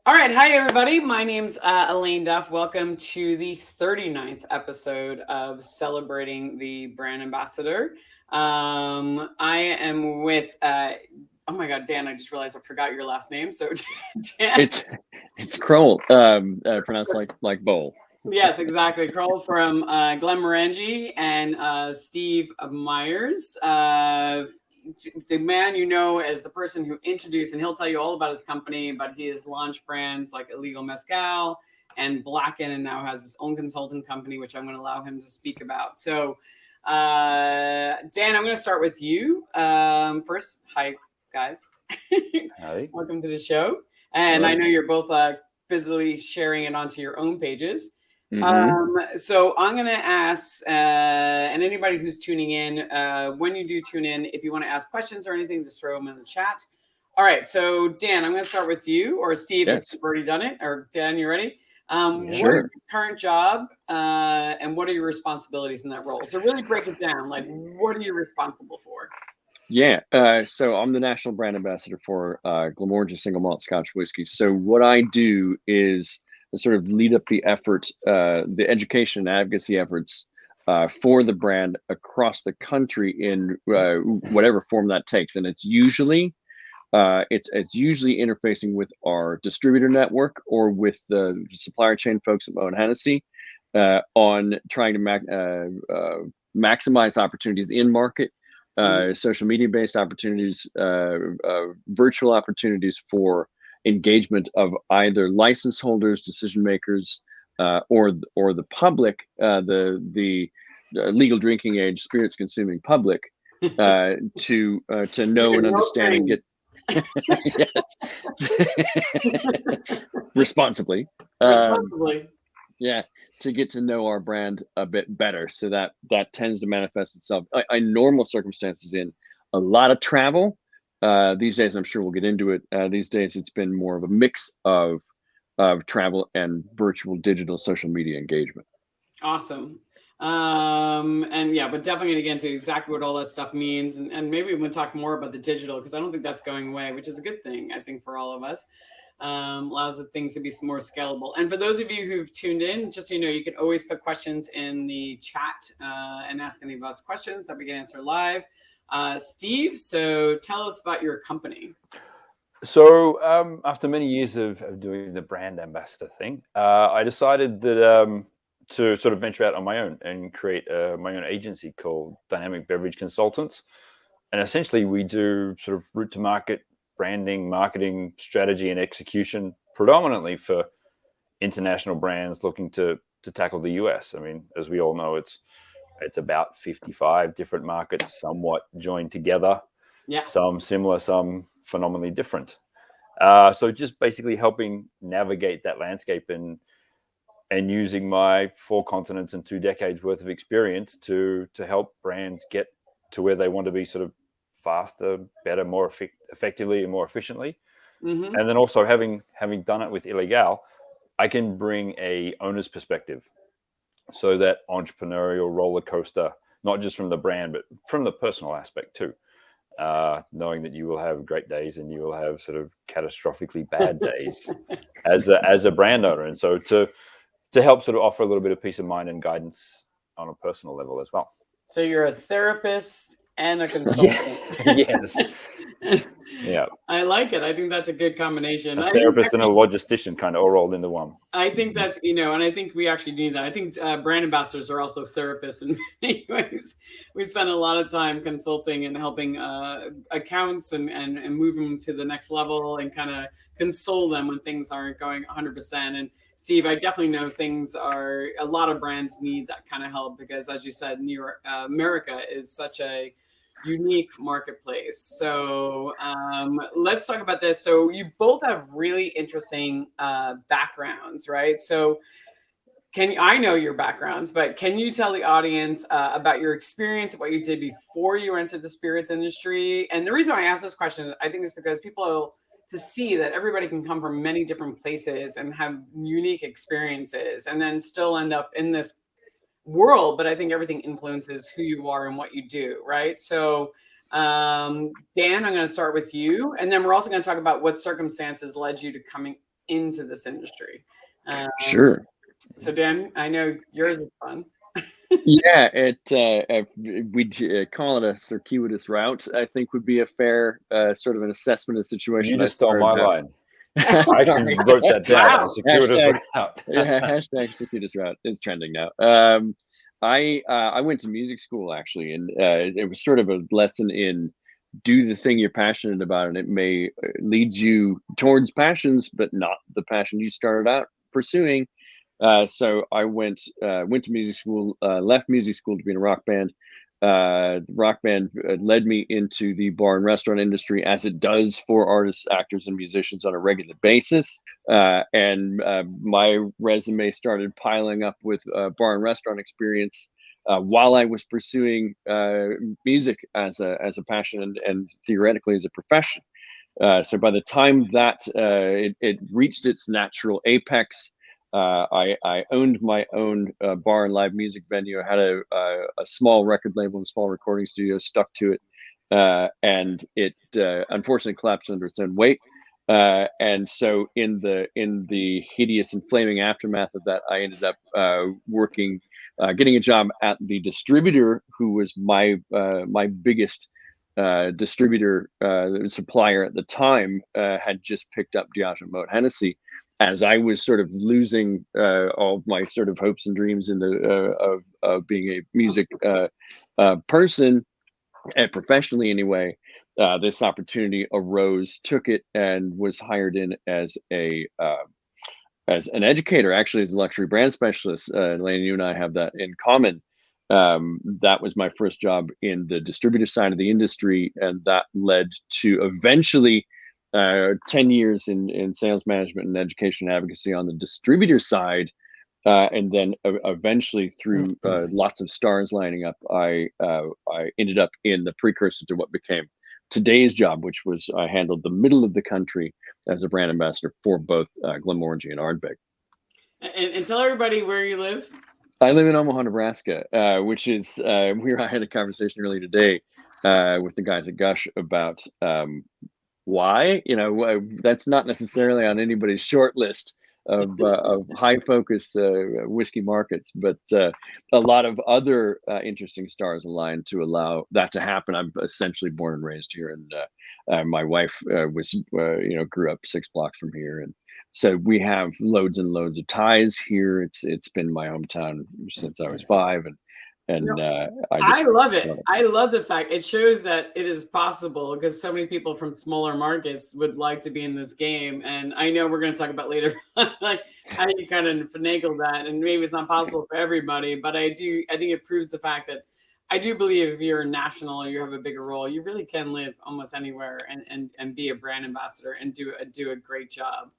All right. Hi, everybody. My name's Elaine Duff. Welcome to the 39th episode of Celebrating the Brand Ambassador. I am with, oh my God, Dan, I just realized I forgot your last name. So, Dan. It's Crowell, pronounced like bowl. Yes, exactly. Crowell from Glenmorangie and Steve Meyers. The man you know as the person who introduced, and he'll tell you all about his company, but he has launched brands like Ilegal Mezcal and Blacken, and now has his own consulting company, which I'm going to allow him to speak about. So, Dan, I'm going to start with you first. Hi, guys. Howdy. Welcome to the show. And Hello. I know you're both busily sharing it onto your own pages. Mm-hmm. So I'm going to ask, and anybody who's tuning in, when you do tune in, if you want to ask questions or anything, just throw them in the chat. All right. So Dan, I'm going to start with you, or Steve, Yes. if you've already done it, or Dan, you ready? What is Sure. your current job, and what are your responsibilities in that role? So really break it down. Like, what are you responsible for? Yeah. So I'm the national brand ambassador for Glenmorangie Single Malt Scotch Whisky. So what I do is sort of lead up the efforts, the education and advocacy efforts for the brand across the country in whatever form that takes, and it's usually interfacing with our distributor network or with the supplier chain folks at Moe and Hennessy on trying to maximize opportunities in market, social media based opportunities, virtual opportunities for engagement of either license holders, decision makers, or the public, the legal drinking age spirits consuming public, to know and understand and get responsibly. Yeah, to get to know our brand a bit better. So that tends to manifest itself in normal circumstances in a lot of travel. These days, I'm sure we'll get into it. These days, it's been more of a mix of travel and virtual, digital, social media engagement. Awesome. And yeah, but definitely going to get into exactly what all that stuff means. And maybe we'll talk more about the digital, because I don't think that's going away, which is a good thing, I think, for all of us. Allows things to be more scalable. And for those of you who've tuned in, just so you know, you can always put questions in the chat and ask any of us questions that we can answer live. Steve, so tell us about your company. So after many years of doing the brand ambassador thing, I decided that to sort of venture out on my own and create my own agency called Dynamic Beverage Consultants. And essentially we do sort of route to market branding, marketing, strategy, and execution, predominantly for international brands looking to tackle the US. I mean, as we all know, it's about 55 different markets, somewhat joined together. Yeah. Some similar, some phenomenally different. So just basically helping navigate that landscape and using my 4 continents and 2 decades worth of experience to help brands get to where they want to be, sort of faster, better, more effectively, and more efficiently. Mm-hmm. And then also having done it with Ilegal, I can bring a owner's perspective. So that entrepreneurial roller coaster, not just from the brand, but from the personal aspect too. Knowing that you will have great days and you will have sort of catastrophically bad days as a brand owner. And so to help sort of offer a little bit of peace of mind and guidance on a personal level as well. So you're a therapist and a consultant. Yes. Yeah. I like it. I think that's a good combination. A therapist and a logistician kind of all rolled into one. I think that's, and I think we actually need that. I think brand ambassadors are also therapists in many ways. We spend a lot of time consulting and helping accounts and move them to the next level and kind of console them when things aren't going 100%. And Steve, I definitely know a lot of brands need that kind of help, because as you said, America is such a unique marketplace. So let's talk about this. So you both have really interesting backgrounds, right? So I know your backgrounds, but can you tell the audience about your experience, what you did before you entered the spirits industry? And the reason I ask this question, I think, is because people to see that everybody can come from many different places and have unique experiences and then still end up in this world. But I think everything influences who you are and what you do, right? So Dan, I'm going to start with you, and then we're also going to talk about what circumstances led you to coming into this industry. Sure. So Dan, I know yours is fun. Yeah, we'd call it a circuitous route, I think would be a fair sort of an assessment of the situation. You just stole my line. I actually Sorry. wrote that down. Wow. Circuitous route. Yeah, hashtag circuitous route is trending now. I went to music school actually, and it was sort of a lesson in do the thing you're passionate about, and it may lead you towards passions, but not the passion you started out pursuing. So I went to music school, left music school to be in a rock band. The rock band led me into the bar and restaurant industry, as it does for artists, actors, and musicians on a regular basis. And my resume started piling up with bar and restaurant experience while I was pursuing music as a passion and theoretically as a profession. So by the time that it reached its natural apex, I owned my own bar and live music venue. I had a small record label and small recording studio, stuck to it, and it unfortunately collapsed under its own weight. And so in the hideous and flaming aftermath of that, I ended up getting a job at the distributor who was my biggest distributor supplier at the time. Had just picked up Diageo Moët Hennessy, as I was sort of losing all my sort of hopes and dreams in of being a music person, and professionally anyway. This opportunity arose, took it, and was hired in as an educator, actually as a luxury brand specialist. Elaine, you and I have that in common. That was my first job in the distributor side of the industry, and that led to eventually 10 years in sales management and education and advocacy on the distributor side. And then eventually, through lots of stars lining up, I ended up in the precursor to what became today's job, which was I handled the middle of the country as a brand ambassador for both Glenmorangie and Ardbeg. And tell everybody where you live. I live in Omaha, Nebraska, which is where I had a conversation earlier today with the guys at Gush about why. That's not necessarily on anybody's short list of high focus whiskey markets, but a lot of other interesting stars aligned to allow that to happen. I'm essentially born and raised here, and my wife grew up 6 blocks from here, and so we have loads and loads of ties here. It's been my hometown since I was 5, and I love it. I love the fact it shows that it is possible, because so many people from smaller markets would like to be in this game. And I know we're going to talk about later, like how you kind of finagle that, and maybe it's not possible for everybody, but I think it proves the fact that I do believe if you're national or you have a bigger role, you really can live almost anywhere and be a brand ambassador and do a great job.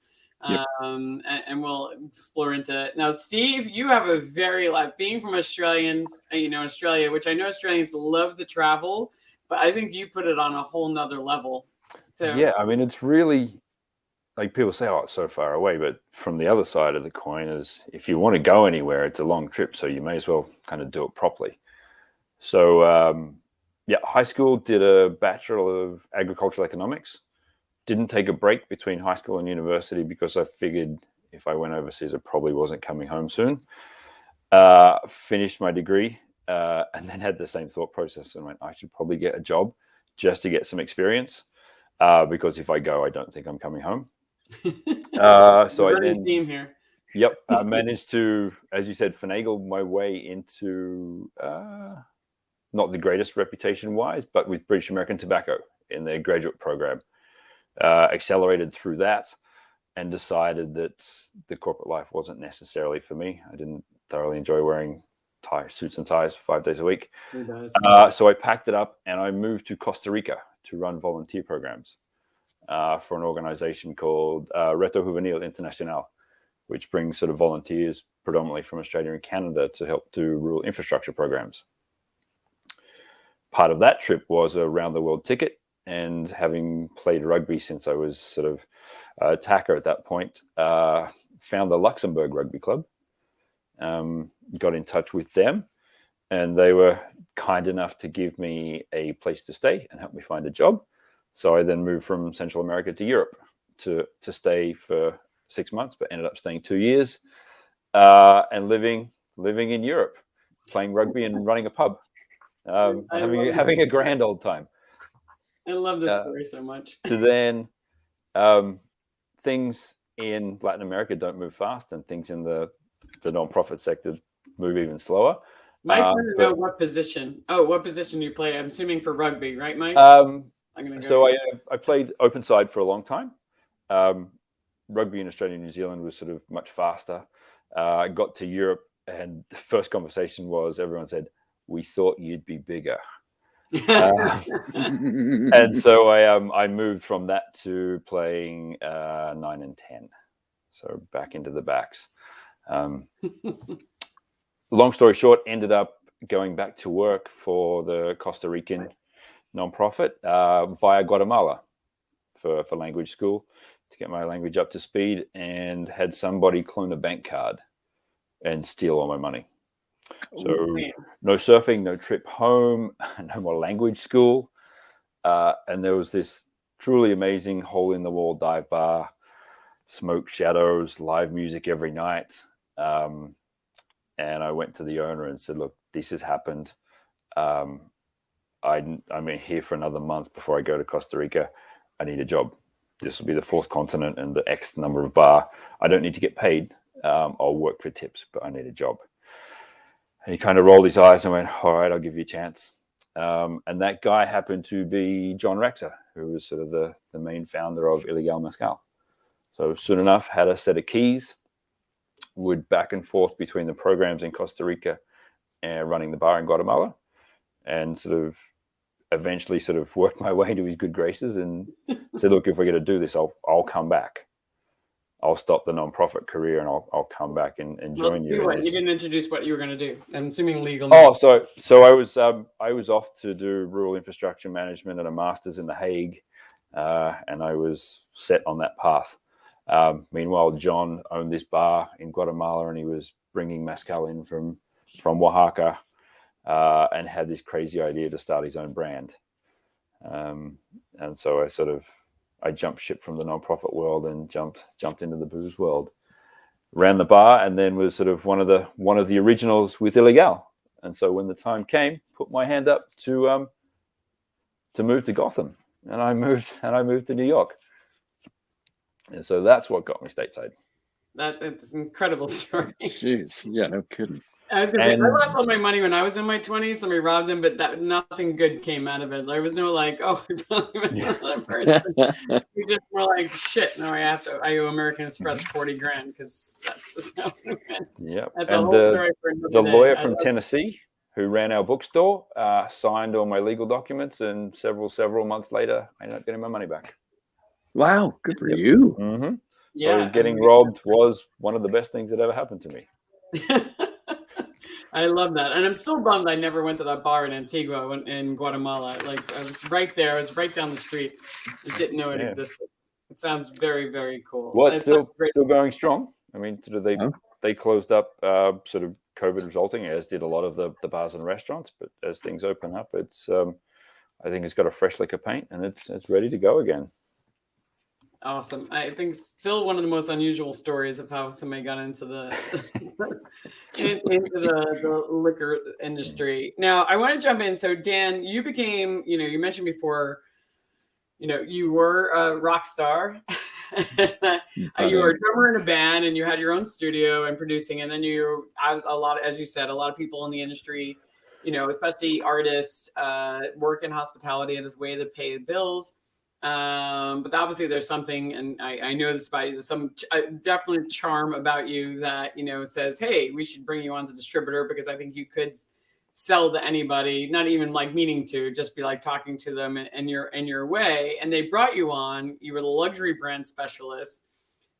Yep. And we'll explore into it. Now, Steve, you have a very being from Australia, which I know Australians love to travel, but I think you put it on a whole nother level. So yeah, I mean, it's really like people say, oh, it's so far away, but from the other side of the coin is if you want to go anywhere, it's a long trip, so you may as well kind of do it properly. So high school, did a Bachelor of Agricultural Economics. Didn't take a break between high school and university because I figured if I went overseas, I probably wasn't coming home soon. Finished my degree and then had the same thought process and went, I should probably get a job just to get some experience because if I go, I don't think I'm coming home. So I then, team here. Yep, I managed to, as you said, finagle my way into not the greatest reputation-wise, but with British American Tobacco in their graduate program. Accelerated through that and decided that the corporate life wasn't necessarily for me. I didn't thoroughly enjoy wearing suits and ties 5 days a week. So I packed it up and I moved to Costa Rica to run volunteer programs for an organization called Reto Juvenil Internacional, which brings sort of volunteers predominantly from Australia and Canada to help do rural infrastructure programs. Part of that trip was a round the world ticket. And having played rugby since I was sort of a attacker at that point, found the Luxembourg Rugby Club, got in touch with them, and they were kind enough to give me a place to stay and help me find a job. So I then moved from Central America to Europe to stay for 6 months, but ended up staying 2 years and living in Europe, playing rugby and running a pub, having a grand old time. I love this story so much. To then things in Latin America don't move fast, and things in the non-profit sector move even slower. Mike, I want to know what position. Oh, what position you play? I'm assuming for rugby, right, Mike? So I played open side for a long time. Rugby in Australia and New Zealand was sort of much faster. I got to Europe, and the first conversation was everyone said, "We thought you'd be bigger." And so I moved from that to playing 9 and 10, so back into the backs. Long story short, ended up going back to work for the Costa Rican nonprofit via Guatemala for language school to get my language up to speed, and had somebody clone a bank card and steal all my money. So no surfing, no trip home, no more language school. And there was this truly amazing hole in the wall dive bar, smoke shadows, live music every night. And I went to the owner and said, "Look, this has happened. I'm here for another month before I go to Costa Rica. I need a job. This will be the 4th continent and the X number of bar. I don't need to get paid. I'll work for tips, but I need a job." And he kind of rolled his eyes and went, "All right, I'll give you a chance." And that guy happened to be John Rexer, who was sort of the main founder of Ilegal Mezcal. So soon enough, had a set of keys, would back and forth between the programs in Costa Rica and running the bar in Guatemala, and sort of eventually sort of worked my way into his good graces and said, "Look, if we're going to do this, I'll come back. I'll stop the nonprofit career and I'll come back and join you." You didn't introduce what you were going to do. I'm assuming legal. Oh, so I was off to do rural infrastructure management at a master's in The Hague, and I was set on that path. Meanwhile, John owned this bar in Guatemala, and he was bringing mezcal in from Oaxaca, and had this crazy idea to start his own brand. And so I jumped ship from the nonprofit world and jumped into the booze world. Ran the bar, and then was sort of one of the originals with Ilegal. And so when the time came, put my hand up to move to Gotham, and I moved to New York. And so that's what got me stateside. That's an incredible story. Jeez, yeah, no kidding. I lost all my money when I was in my 20s. Somebody robbed him, but nothing good came out of it. There was no like, "Oh, we probably went to another person." We just were like, "Shit, no, I owe American Express 40 grand," because that's just how it went. Yep. That's and a whole story for another the day. lawyer from Tennessee who ran our bookstore signed all my legal documents, and several months later, I ended up getting my money back. Wow, good for you. Mm-hmm. Yeah, so getting robbed was one of the best things that ever happened to me. I love that. And I'm still bummed I never went to that bar in Antigua in Guatemala. Like, I was right there. I was right down the street. I didn't know it existed. It sounds very, very cool. Well, it's still going strong. I mean, they closed up sort of COVID resulting, as did a lot of the bars and restaurants. But as things open up, it's I think it's got a fresh lick of paint, and it's ready to go again. Awesome. I think still one of the most unusual stories of how somebody got into the into the liquor industry. Now, I want to jump in. So, Dan, you became, you mentioned before, you were a rock star. You were a drummer in a band, and you had your own studio and producing. And then as you said, a lot of people in the industry, especially artists, work in hospitality as a way to pay the bills. But obviously there's something, and I know this about you, there's some definitely charm about you that, says, "Hey, we should bring you on to distributor," because I think you could sell to anybody, not even like meaning to, just be like talking to them in your way. And they brought you on. You were the luxury brand specialist,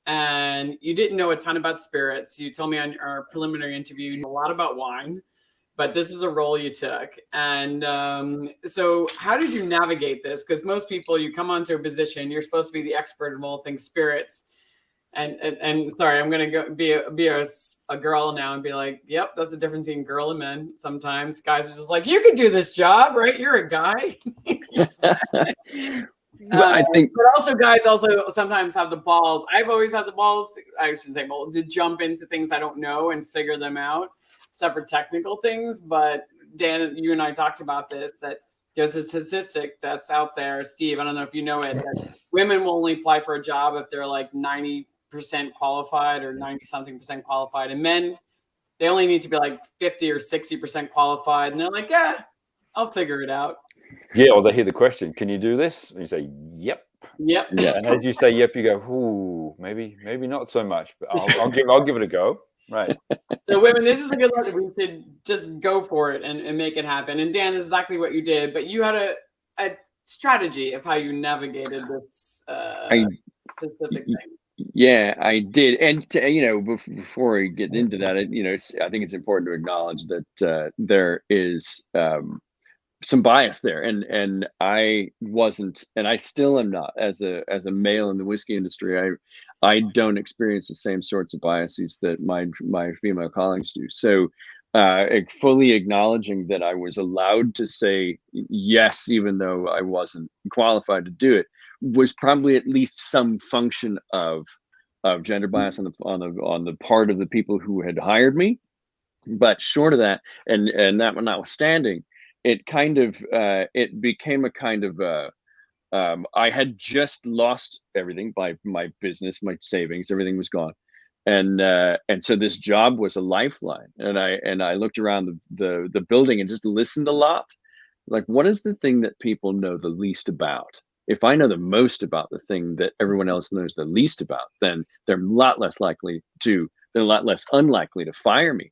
and you didn't know a ton about spirits. You told me on our preliminary interview you know a lot about wine, but this is a role you took. And so how did you navigate this? Because most people, you come onto a position, you're supposed to be the expert of all things spirits. And sorry, I'm going to go be a girl now and be like, yep, that's the difference between girl and men. Sometimes guys are just like, you could do this job, right? You're a guy. I think, but also guys also sometimes have the balls. I've always had the balls. I shouldn't say balls, to jump into things I don't know and figure them out, except for technical things. But Dan, you and I talked about this, that there's a statistic that's out there. Steve, I don't know if you know it, that women will only apply for a job if they're like 90% qualified or 90 something percent qualified. And men, they only need to be like 50 or 60% qualified. And they're like, yeah, I'll figure it out. Yeah, or they hear the question, can you do this? And you say, yep. Yep. Yeah. And as you say, yep, you go, ooh, maybe not so much, but I'll give it a go. Right. So women, this is a good lesson. We should just go for it and make it happen. And Dan, this is exactly what you did, but you had a strategy of how you navigated this specific thing. Yeah, I did. And before we get into that, I think it's important to acknowledge that there is some bias there, and I wasn't, and I still am not, as a male in the whiskey industry. I don't experience the same sorts of biases that my female colleagues do. So fully acknowledging that I was allowed to say yes, even though I wasn't qualified to do it, was probably at least some function of gender bias on the part of the people who had hired me. But short of that, and that one notwithstanding, it kind of it became a kind of I had just lost everything, my business, my savings, everything was gone, and so this job was a lifeline. And I looked around the building and just listened a lot. Like, what is the thing that people know the least about? If I know the most about the thing that everyone else knows the least about, then they're a lot less unlikely to fire me.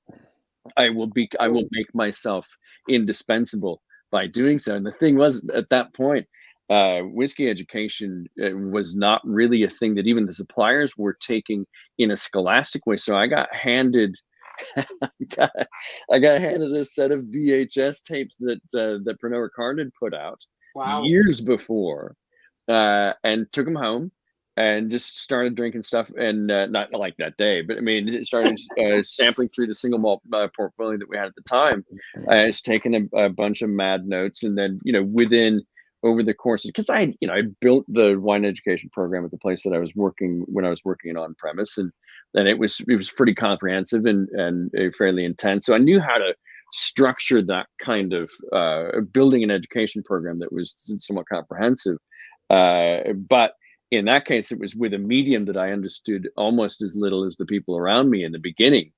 I will make myself indispensable by doing so. And the thing was, at that point, whiskey education was not really a thing that even the suppliers were taking in a scholastic way. So I got handed I got handed a set of VHS tapes that Pernod Ricard had put out years before, and took them home and just started drinking stuff. And not like that day, but I mean, it started sampling through the single malt portfolio that we had at the time. It's taken a bunch of mad notes, and then over the course, because I built the wine education program at the place that I was working when I was working on premise, and then it was pretty comprehensive and fairly intense. So I knew how to structure that kind of building an education program that was somewhat comprehensive. But in that case, it was with a medium that I understood almost as little as the people around me in the beginning.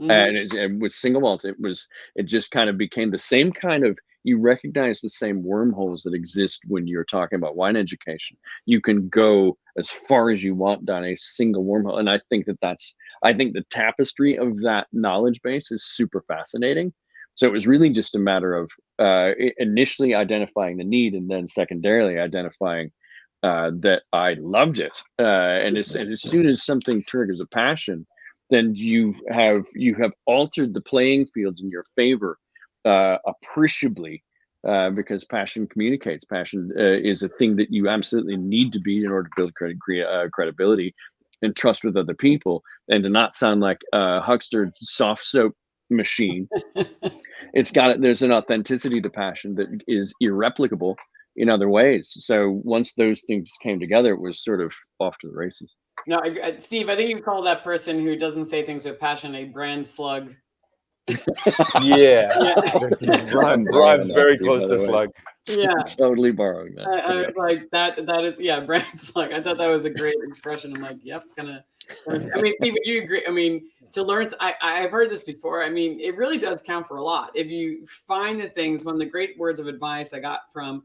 Mm-hmm. And with single malt, it just kind of became the same kind of, you recognize the same wormholes that exist when you're talking about wine education. You can go as far as you want down a single wormhole. And I think the tapestry of that knowledge base is super fascinating. So it was really just a matter of initially identifying the need, and then secondarily identifying that I loved it. And as soon as something triggers a passion, then you have altered the playing field in your favor appreciably, because passion communicates. Passion is a thing that you absolutely need to be in order to build credibility and trust with other people, and to not sound like a huckster soft soap machine. There's an authenticity to passion that is irreplicable in other ways. So once those things came together, it was sort of off to the races. No, Steve, I think you call that person who doesn't say things with passion a brand slug. Yeah. Brian's very close to slug. Yeah. Totally borrowing that. I was like, that is, brand slug. I thought that was a great expression. I'm like, yep, kind of. I mean, Steve, would you agree? I mean, to learn, I've heard this before. I mean, it really does count for a lot. If you find the things, one of the great words of advice I got from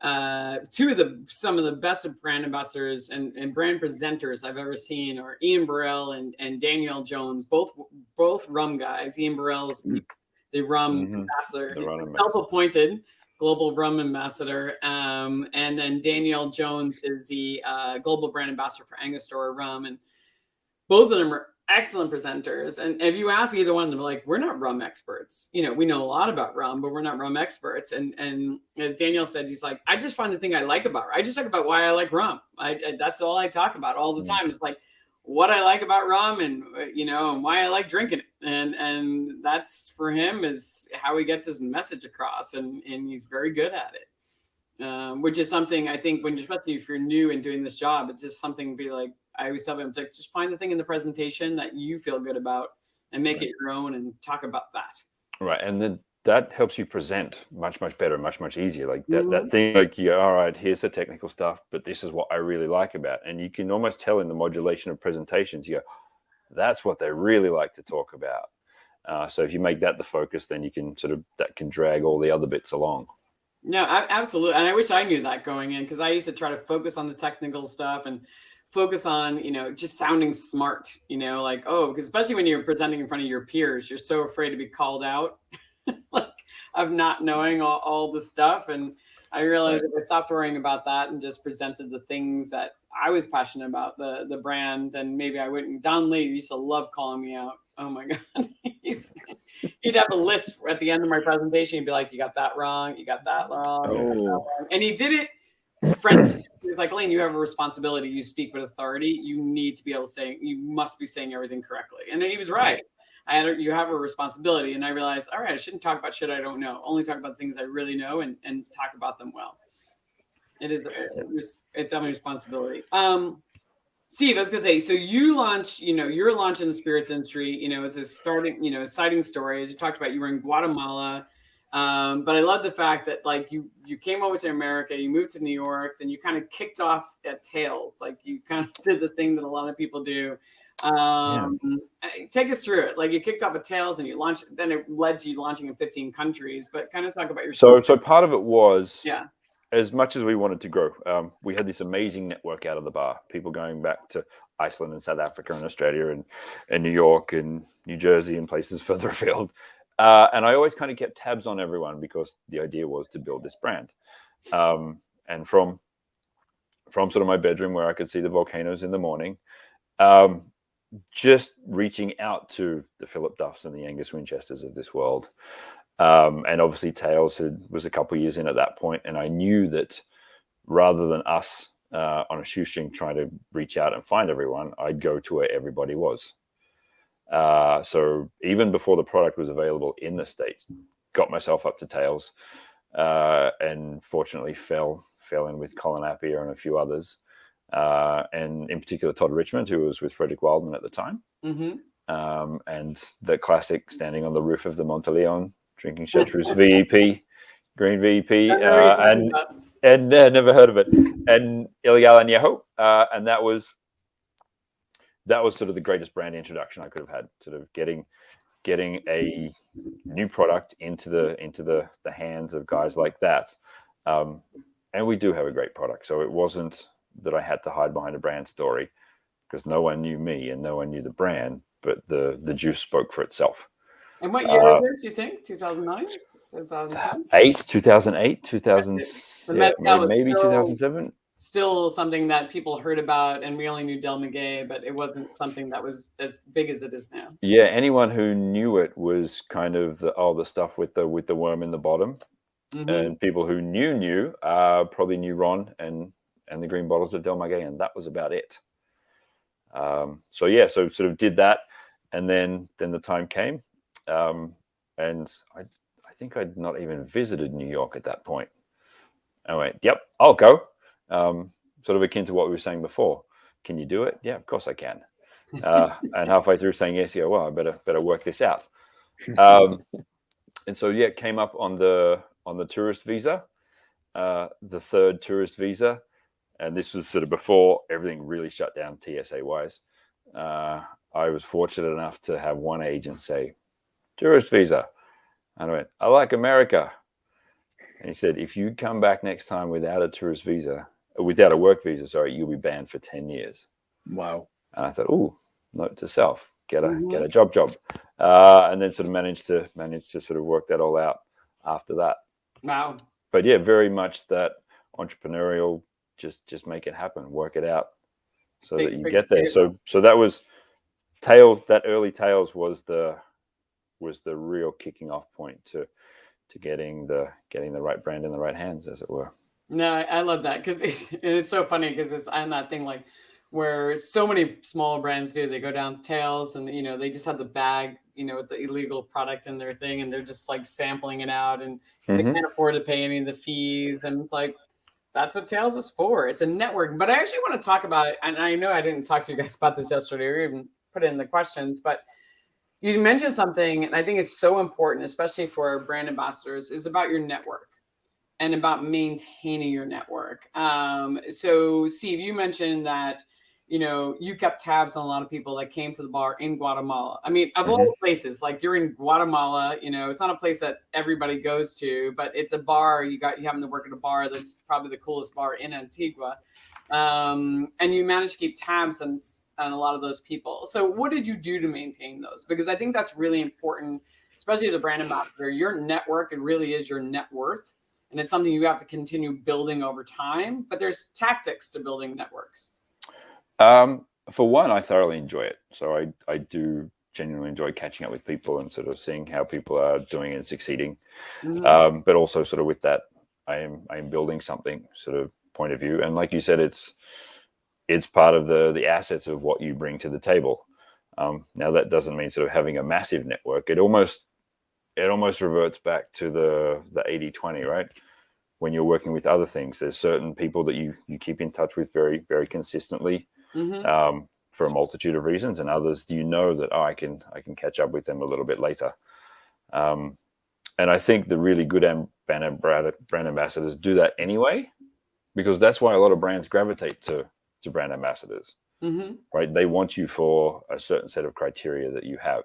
some of the best of brand ambassadors and brand presenters I've ever seen are Ian Burrell and Daniel Jones, both rum guys. Ian Burrell's the rum ambassador, self-appointed global rum ambassador, and then Daniel Jones is the global brand ambassador for Angostura rum, and both of them are excellent presenters. And if you ask either one of them, like, we're not rum experts. We know a lot about rum, but we're not rum experts. And as Daniel said, he's like, I just find the thing I like about it. I just talk about why I like rum. That's all I talk about all the time. It's like what I like about rum, and and why I like drinking it. And that's, for him, is how he gets his message across, and he's very good at it. which is something I think when, especially if you're new and doing this job, it's just something to be like, I always tell them, it's like, just find the thing in the presentation that you feel good about and make it your own and talk about that. Right. And then that helps you present much better, much easier. Like that thing, like, all right, here's the technical stuff, but this is what I really like about it. And you can almost tell in the modulation of presentations, you go, that's what they really like to talk about. So if you make that the focus, then you can that can drag all the other bits along. No, absolutely. And I wish I knew that going in, because I used to try to focus on the technical stuff and focus on, just sounding smart, like, because especially when you're presenting in front of your peers, you're so afraid to be called out like of not knowing all the stuff. And I realized if I stopped worrying about that and just presented the things that I was passionate about, the brand, then maybe I wouldn't. Don Lee used to love calling me out. Oh my God. He'd have a list at the end of my presentation. He'd be like, you got that wrong. You got that wrong. You got that wrong. And he did it friendly. He was like, Elaine, you have a responsibility. You speak with authority. You need to be able to say, you must be saying everything correctly. And he was right. You have a responsibility. And I realized, all right, I shouldn't talk about shit I don't know. Only talk about things I really know and talk about them well. It's definitely a responsibility. Steve, I was gonna say, so you launch, you're launching the spirits industry. It's a exciting story. As you talked about, you were in Guatemala, but I love the fact that like you came over to America, you moved to New York, then you kind of kicked off at Tails. Like you kind of did the thing that a lot of people do. Take us through it. Like you kicked off at Tails and you launched, then it led to you launching in 15 countries. But kind of talk about your story. So part of it was as much as we wanted to grow, we had this amazing network out of the bar, people going back to Iceland and South Africa and Australia and New York and New Jersey and places further afield. And I always kind of kept tabs on everyone because the idea was to build this brand. And from sort of my bedroom where I could see the volcanoes in the morning, just reaching out to the Philip Duffs and the Angus Winchesters of this world. And obviously Tails was a couple of years in at that point. And I knew that rather than us on a shoestring trying to reach out and find everyone, I'd go to where everybody was. So even before the product was available in the States, got myself up to Tails and fortunately fell in with Colin Appiah and a few others. And in particular, Todd Richmond, who was with Frederick Wildman at the time. And the classic standing on the roof of the Monteleone, drinking Chartreuse VEP, green VEP, and never heard of it, and Ilegal Añejo, and that was sort of the greatest brand introduction I could have had, sort of getting a new product into the hands of guys like that. And we do have a great product, so it wasn't that I had to hide behind a brand story because no one knew me and no one knew the brand, but the juice spoke for itself. And what year was it, do you think? 2009? 2008, 2000, maybe 2007. Still something that people heard about, and we only knew Del Maguey, but it wasn't something that was as big as it is now. Yeah, anyone who knew it was kind of the stuff with the worm in the bottom. And people who knew probably knew Ron and the green bottles of Del Maguey, and that was about it. So sort of did that, and then the time came, and I think I'd not even visited New York at that point. I went, yep, I'll go. Sort of akin to what we were saying before. Can you do it? Yeah, of course I can. And halfway through saying yes, you go, well, I better work this out. And so came up on the tourist visa, the third tourist visa. And this was sort of before everything really shut down TSA wise. I was fortunate enough to have one agent say, tourist visa. And I went, I like America. And he said, if you come back next time without a work visa, you'll be banned for 10 years. Wow. And I thought, ooh, note to self, get a job. And then sort of managed to sort of work that all out after that. Wow. But very much that entrepreneurial, just make it happen, work it out so that you get there. So that was Tails, that early Tails was the real kicking off point to getting the right brand in the right hands, as it were. No, I love that because it's so funny because it's on that thing like where so many small brands do. They go down to Tails and they just have the bag with the illegal product in their thing, and they're just like sampling it out, and they can't afford to pay any of the fees, and it's like That's what Tails is for. It's a network. But I actually want to talk about it. And I know I didn't talk to you guys about this yesterday or even put it in the questions, but you mentioned something, and I think it's so important, especially for brand ambassadors, is about your network and about maintaining your network. So Steve, you mentioned that, you kept tabs on a lot of people that came to the bar in Guatemala. I mean, of all places, like you're in Guatemala, it's not a place that everybody goes to, but it's a bar. You happen to work at a bar that's probably the coolest bar in Antigua. And you managed to keep tabs on a lot of those people. So what did you do to maintain those? Because I think that's really important, especially as a brand ambassador. Your network, it really is your net worth. And it's something you have to continue building over time. But there's tactics to building networks. For one, I thoroughly enjoy it. So I do genuinely enjoy catching up with people and sort of seeing how people are doing and succeeding. But also sort of with that, I am building something sort of point of view. And like you said, it's part of the assets of what you bring to the table. Now that doesn't mean sort of having a massive network. It almost reverts back to the 80-20, right? When you're working with other things, there's certain people that you keep in touch with very, very consistently. For a multitude of reasons, and others that I can catch up with them a little bit later. And I think the really good brand ambassadors do that anyway, because that's why a lot of brands gravitate to brand ambassadors, right? They want you for a certain set of criteria that you have.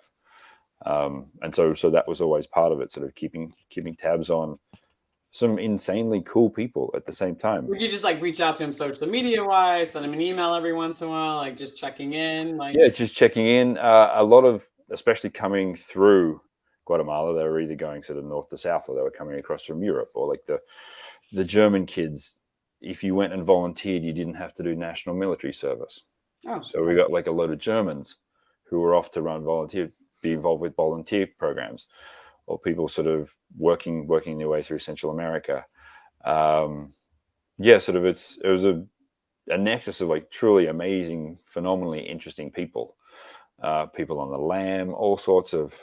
And so that was always part of it, sort of keeping tabs on some insanely cool people at the same time. Would you just like reach out to him social media wise, send him an email every once in a while, like just checking in? Yeah, just checking in. A lot of, especially coming through Guatemala, they were either going sort of north to south, or they were coming across from Europe, or like the German kids. If you went and volunteered, you didn't have to do national military service. So we got like a load of Germans who were off to be involved with volunteer programs, or people sort of working their way through Central America. Sort of it was a nexus of like truly amazing, phenomenally interesting people. People on the lam, all sorts of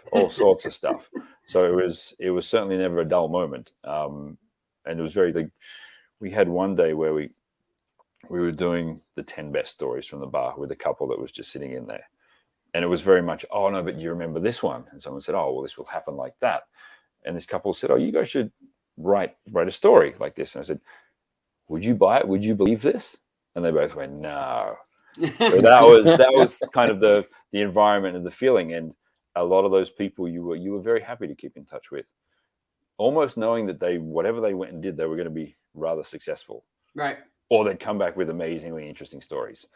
stuff. So it was certainly never a dull moment. And it was very like, we had one day where we were doing the 10 best stories from the bar with a couple that was just sitting in there. And it was very much, oh no, but you remember this one? And someone said, oh, well, this will happen like that. And this couple said, oh, you guys should write a story like this. And I said, would you buy it? Would you believe this? And they both went, no. So that was kind of the environment and the feeling. And a lot of those people you were very happy to keep in touch with, almost knowing that whatever they went and did, they were going to be rather successful. Right. Or they'd come back with amazingly interesting stories.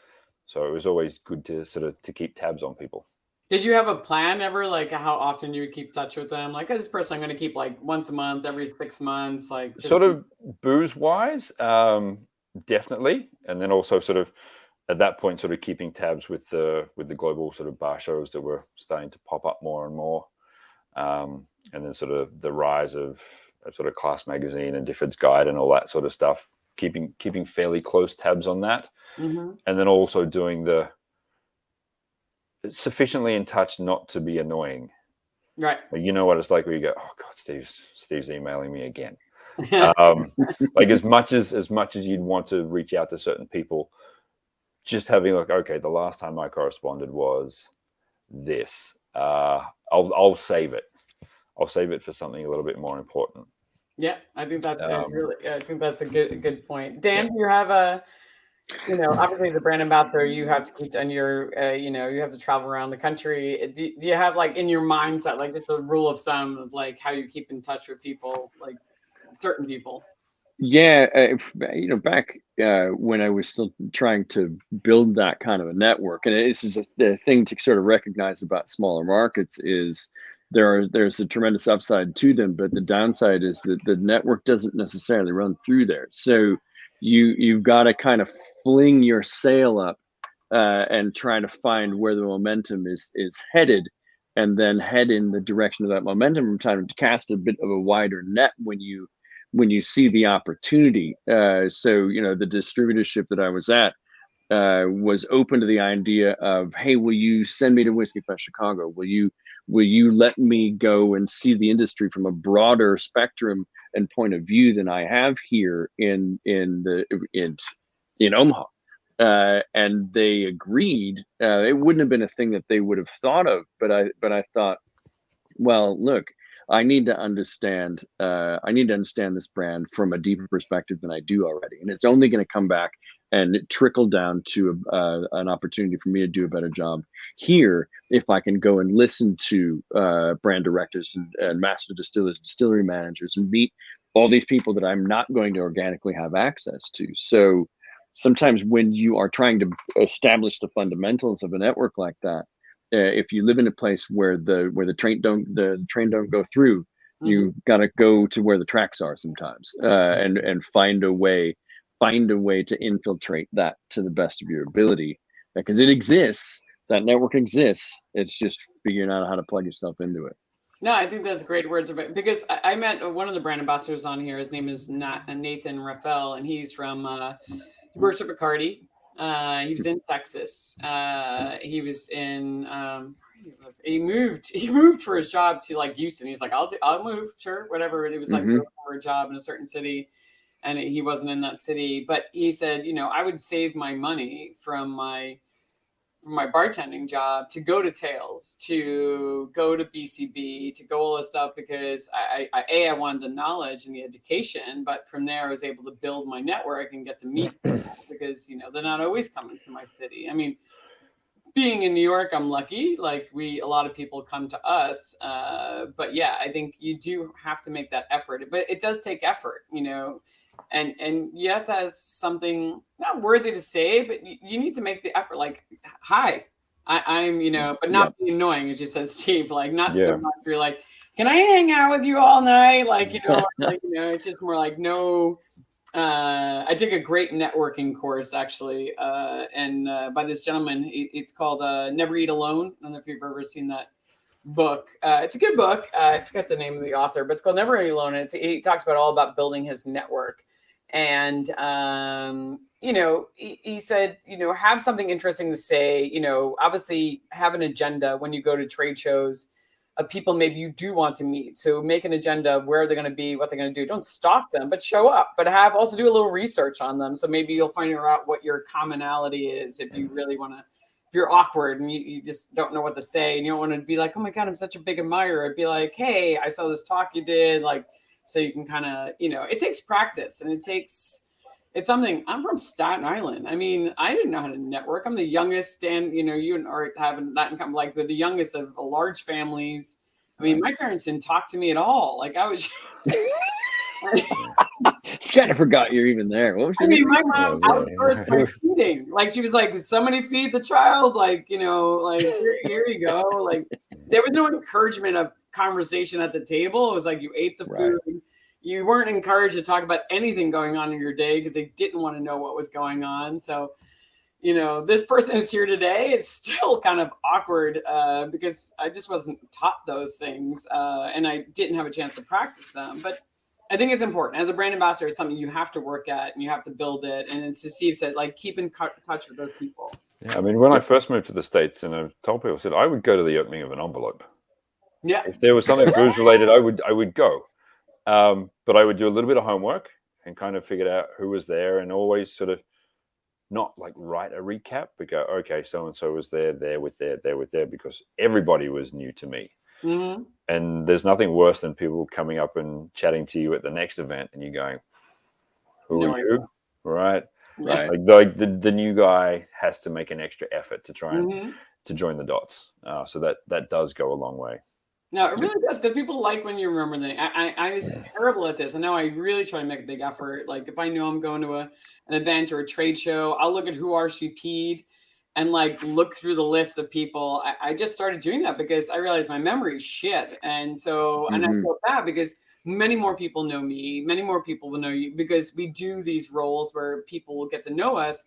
So it was always good to to keep tabs on people. Did you have a plan ever, like how often you would keep touch with them? Like, this person I'm going to keep like once a month, every 6 months, like just... Sort of booze wise, definitely. And then also sort of at that point, sort of keeping tabs with the global sort of bar shows that were starting to pop up more and more. And then sort of the rise of sort of Class Magazine and Difford's Guide and all that sort of stuff. Keeping fairly close tabs on that, and then also doing the sufficiently in touch not to be annoying. Right. You know what it's like where you go, oh God, Steve's emailing me again. Like as much as you'd want to reach out to certain people, just having like, okay, the last time I corresponded was this. I'll save it. I'll save it for something a little bit more important. Yeah, I think that's I think that's a good point. Dan, you have obviously the brand ambassador, you have to keep, and you have to travel around the country. Do you have like in your mindset, like just a rule of thumb of like how you keep in touch with people, like certain people? Yeah, back when I was still trying to build that kind of a network, and this is the thing to sort of recognize about smaller markets is there's a tremendous upside to them, but the downside is that the network doesn't necessarily run through there. So you've got to kind of fling your sail up and try to find where the momentum is headed, and then head in the direction of that momentum from time to cast a bit of a wider net when you see the opportunity. So the distributorship that I was at was open to the idea of, hey, will you send me to Whiskey Fest Chicago? Will you let me go and see the industry from a broader spectrum and point of view than I have here in Omaha. And they agreed. It wouldn't have been a thing that they would have thought of, but I thought, well, look, I need to understand this brand from a deeper perspective than I do already, and it's only going to come back and trickle down to an opportunity for me to do a better job here if I can go and listen to brand directors and master distillers, distillery managers, and meet all these people that I'm not going to organically have access to. So sometimes when you are trying to establish the fundamentals of a network like that, if you live in a place where the train don't go through, you got to go to where the tracks are sometimes, and find a way to infiltrate that to the best of your ability, because it exists. That network exists. It's just figuring out how to plug yourself into it. No, I think that's great words of it, because I met one of the brand ambassadors on here. His name is Nathan Raphael, and he's from he works for Bacardi. He was in Texas. He was in he moved for his job to like Houston. He's like, I'll move, sure, whatever. It was like for a job in a certain city, and he wasn't in that city. But he said, I would save my money from my bartending job to go to Tails, to go to BCB, to go all this stuff, because I wanted the knowledge and the education, but from there I was able to build my network and get to meet people, because they're not always coming to my city. I mean, being in New York, I'm lucky. Like a lot of people come to us, but yeah, I think you do have to make that effort. But it does take effort, and you have to have something not worthy to say, but you need to make the effort. Like, hi, I'm, but not be annoying, as you said, Steve. Like, not so much. You're like, can I hang out with you all night? Like, it's just more like, no. I took a great networking course actually, and by this gentleman. It's called Never Eat Alone. I don't know if you've ever seen that book. It's a good book. I forget the name of the author, but it's called Never Eat Alone. And he talks about all about building his network. And he said, have something interesting to say. Obviously have an agenda when you go to trade shows of people maybe you do want to meet. So make an agenda of where they're going to be, what they're going to do. Don't stalk them, but show up. But also do a little research on them. So maybe you'll find out what your commonality is if you really want to. If you're awkward and you just don't know what to say, and you don't want to be like, oh my God, I'm such a big admirer. It'd be like, hey, I saw this talk you did. Like, so you can kind of, it takes practice, and it's something. I'm from Staten Island. I mean, I didn't know how to network. I'm the youngest, and you are having that in common, like with the youngest of large families. I mean, my parents didn't talk to me at all. Like I was. Kind of forgot you're even there. What was your name? My mom outsourced my feeding. Like she was like, somebody feed the child. Like, like here you go. Like there was no encouragement of conversation at the table. It was like you ate the food. Right. You weren't encouraged to talk about anything going on in your day because they didn't want to know what was going on. So, this person who's here today, it's still kind of awkward because I just wasn't taught those things and I didn't have a chance to practice them. But I think it's important. As a brand ambassador, it's something you have to work at and you have to build it. And as Steve said, like keep in touch with those people. Yeah, I mean, when I first moved to the States, and I told people, I said I would go to the opening of an envelope. Yeah. If there was something booze related, I would go. But I would do a little bit of homework and kind of figure out who was there, and always sort of not like write a recap, but go, okay, so and so was there, because everybody was new to me. Mm-hmm. And there's nothing worse than people coming up and chatting to you at the next event, and you're going, "Who are you?" Right. Like the new guy has to make an extra effort to try and to join the dots. So that does go a long way. No, it really does, because people like when you remember the name. I was terrible at this. I know I really try to make a big effort. Like if I know I'm going to an event or a trade show, I'll look at who RSVP'd and like look through the list of people. I just started doing that because I realized my memory is shit. And so, and I feel bad because many more people know me. Many more people will know you because we do these roles where people will get to know us.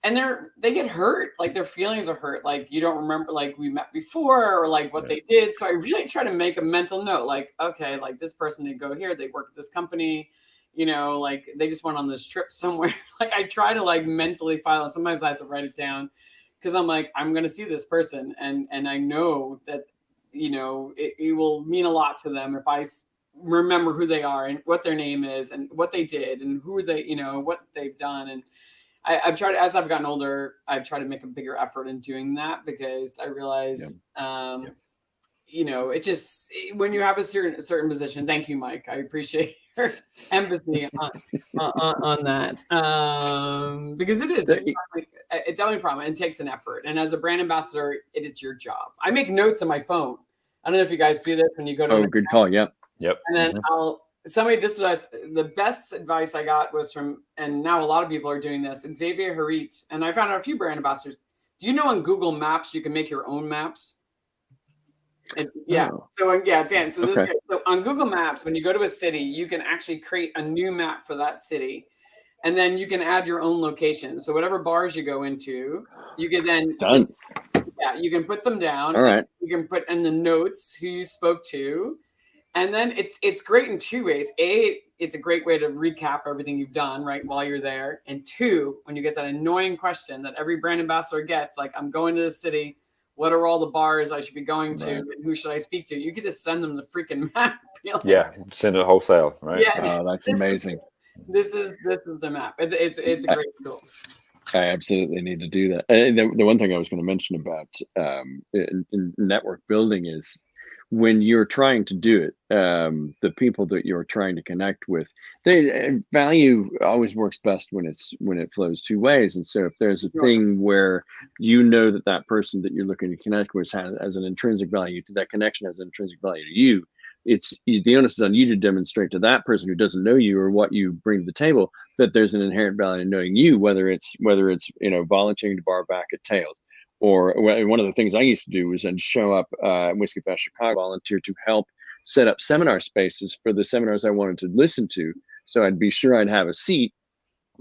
And they get hurt, like their feelings are hurt. Like you don't remember, like we met before, or like what they did. So I really try to make a mental note, like, okay, like this person did go here, they work at this company, like they just went on this trip somewhere. Like I try to like mentally file it. Sometimes I have to write it down because I'm like, I'm going to see this person. And I know that, it will mean a lot to them if I remember who they are and what their name is and what they did and who they, what they've done. And I've tried, as I've gotten older, I've tried to make a bigger effort in doing that, because I realize, it just, when you have a certain position, thank you, Mike. I appreciate your empathy on that. Because it's definitely a problem. It takes an effort. And as a brand ambassador, it is your job. I make notes on my phone. I don't know if you guys do this when you go to. Oh, good call. Yep. And then this was the best advice I got was from, and now a lot of people are doing this, Xavier Harit. And I found out a few brand ambassadors. Do you know on Google Maps, you can make your own maps? And, Dan, so this is good. So on Google Maps, when you go to a city, you can actually create a new map for that city. And then you can add your own location. So whatever bars you go into, you can then you can put them down. All right. You can put in the notes who you spoke to. And then it's great in two ways. A, it's a great way to recap everything you've done right while you're there. And two, when you get that annoying question that every brand ambassador gets, like, I'm going to the city, what are all the bars I should be going to, and who should I speak to? You could just send them the freaking map. Send it wholesale, right? Oh, that's amazing. This is the map. It's a great tool. I absolutely need to do that. And the one thing I was going to mention about in network building is, when you're trying to do it, the people that you're trying to connect with, value always works best when it flows two ways. And so if there's a thing where that person that you're looking to connect with has an intrinsic value, to that connection has an intrinsic value to you, the onus is on you to demonstrate to that person who doesn't know you or what you bring to the table, that there's an inherent value in knowing you, whether it's volunteering to bar back at Tails. Or one of the things I used to do was then show up at Whiskey Fest Chicago, volunteer to help set up seminar spaces for the seminars I wanted to listen to. So I'd be sure I'd have a seat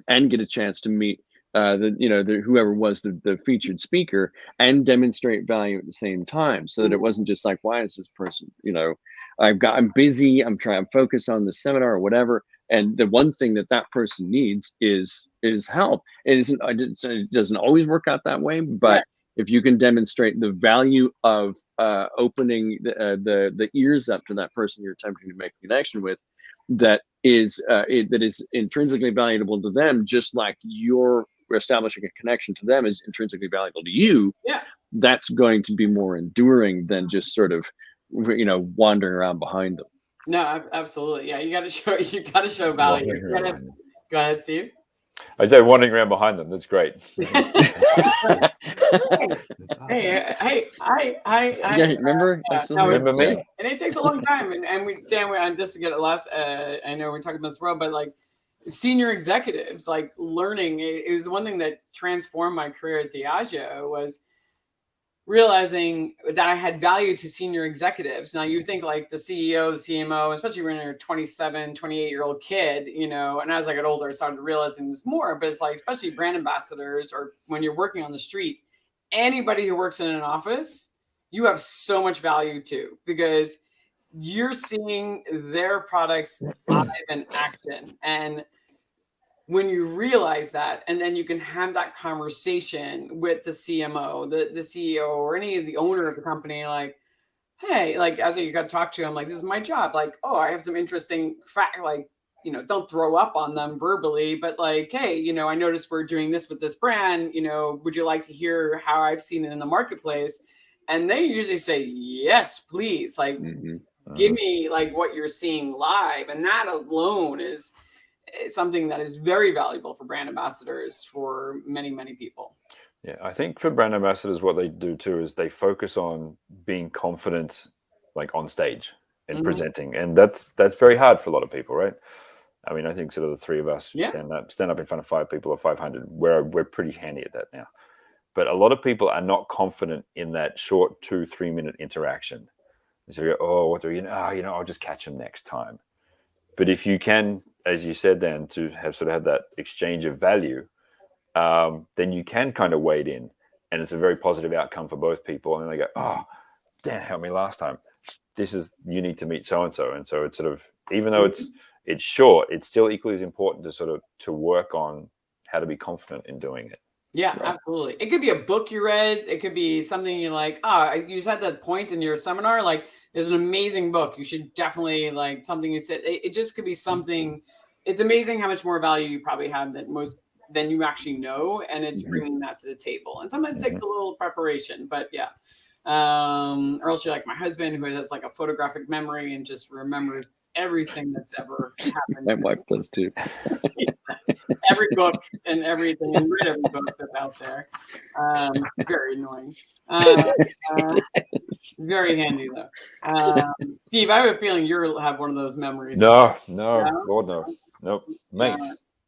and get a chance to meet whoever was the featured speaker and demonstrate value at the same time, so that it wasn't just like, why is this person, I'm busy, I'm trying to focus on the seminar or whatever. And the one thing that person needs is help. It doesn't always work out that way, but if you can demonstrate the value of opening the ears up to that person you're attempting to make a connection with, that is intrinsically valuable to them, just like you're establishing a connection to them is intrinsically valuable to you. That's going to be more enduring than just sort of wandering around behind them. No, absolutely. Yeah, you got to show value. Go ahead, Steve. I say wandering around behind them. That's great. hey, remember? Remember me? And it takes a long time. And just to get it last, I know we're talking about this world, but like senior executives, like learning, it was one thing that transformed my career at Diageo, was realizing that I had value to senior executives. Now you think like the CEO, the CMO, especially when you're a 27, 28-year-old kid, and as I got older, I started realizing this more, but it's like, especially brand ambassadors, or when you're working on the street, anybody who works in an office, you have so much value to, because you're seeing their products live in action. And when you realize that, and then you can have that conversation with the CMO, the CEO, or any of the owner of the company, like, hey, like, as you got to talk to him, like, this is my job. Like, oh, I have some interesting fact, like, don't throw up on them verbally, but like, hey, I noticed we're doing this with this brand, would you like to hear how I've seen it in the marketplace? And they usually say, yes, please. Like, give me like what you're seeing live. And that alone is something that is very valuable for brand ambassadors, for many, many people. Yeah, I think for brand ambassadors, what they do too is they focus on being confident, like on stage and presenting, and that's very hard for a lot of people, right? I mean, I think sort of the three of us stand up in front of 5 people or 500. We're pretty handy at that now, but a lot of people are not confident in that short 2-3 minute interaction. And so you go, oh, what do you know? I'll just catch them next time. But if you can, as you said, Dan, to have that exchange of value, then you can kind of wade in, and it's a very positive outcome for both people. And then they go, oh, Dan helped me last time. You need to meet so-and-so. And so it's sort of, even though it's short, it's still equally as important to to work on how to be confident in doing it. Yeah, Right. absolutely. It could be a book you read. It could be something you like. Ah, you just had that point in your seminar. Like, there's an amazing book. You should definitely like something you said. It just could be something. It's amazing how much more value you probably have than you actually know, and it's Mhm. bringing that to the table. And sometimes it takes Mhm. a little preparation, but yeah. Or else you're like my husband, who has like a photographic memory and just remembers everything that's ever happened. My wife does too. Every book and everything, and read every book that's out there. It's very annoying. Uh, very handy though. Steve, I have a feeling you'll have one of those memories. No, Yeah, Lord no, nope, yeah, mate.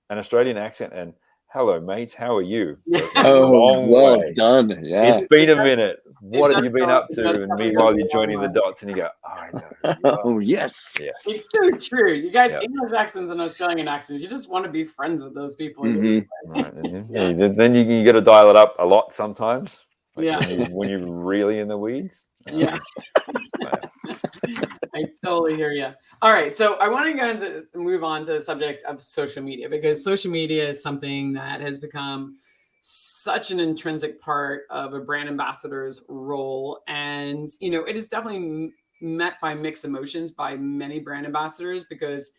An Australian accent and hello, mate. How are you? yeah. Goes a Oh, long well way. done. Yeah. It's been a minute. It What have does you been go. up It does to? And definitely go meanwhile, you're a long joining the way. dots, and you go, I know who you are. Oh, yes. Yes. It's so true. You guys, Yeah. English accents and Australian accents, you just want to be friends with those people. Mhm. Right. And then you got to dial it up a lot sometimes. Like Yeah. when you're really in the weeds. Yeah. I totally hear you. All right, so I want to go into move on to the subject of social media, because social media is something that has become such an intrinsic part of a brand ambassador's role, and it is definitely met by mixed emotions by many brand ambassadors, because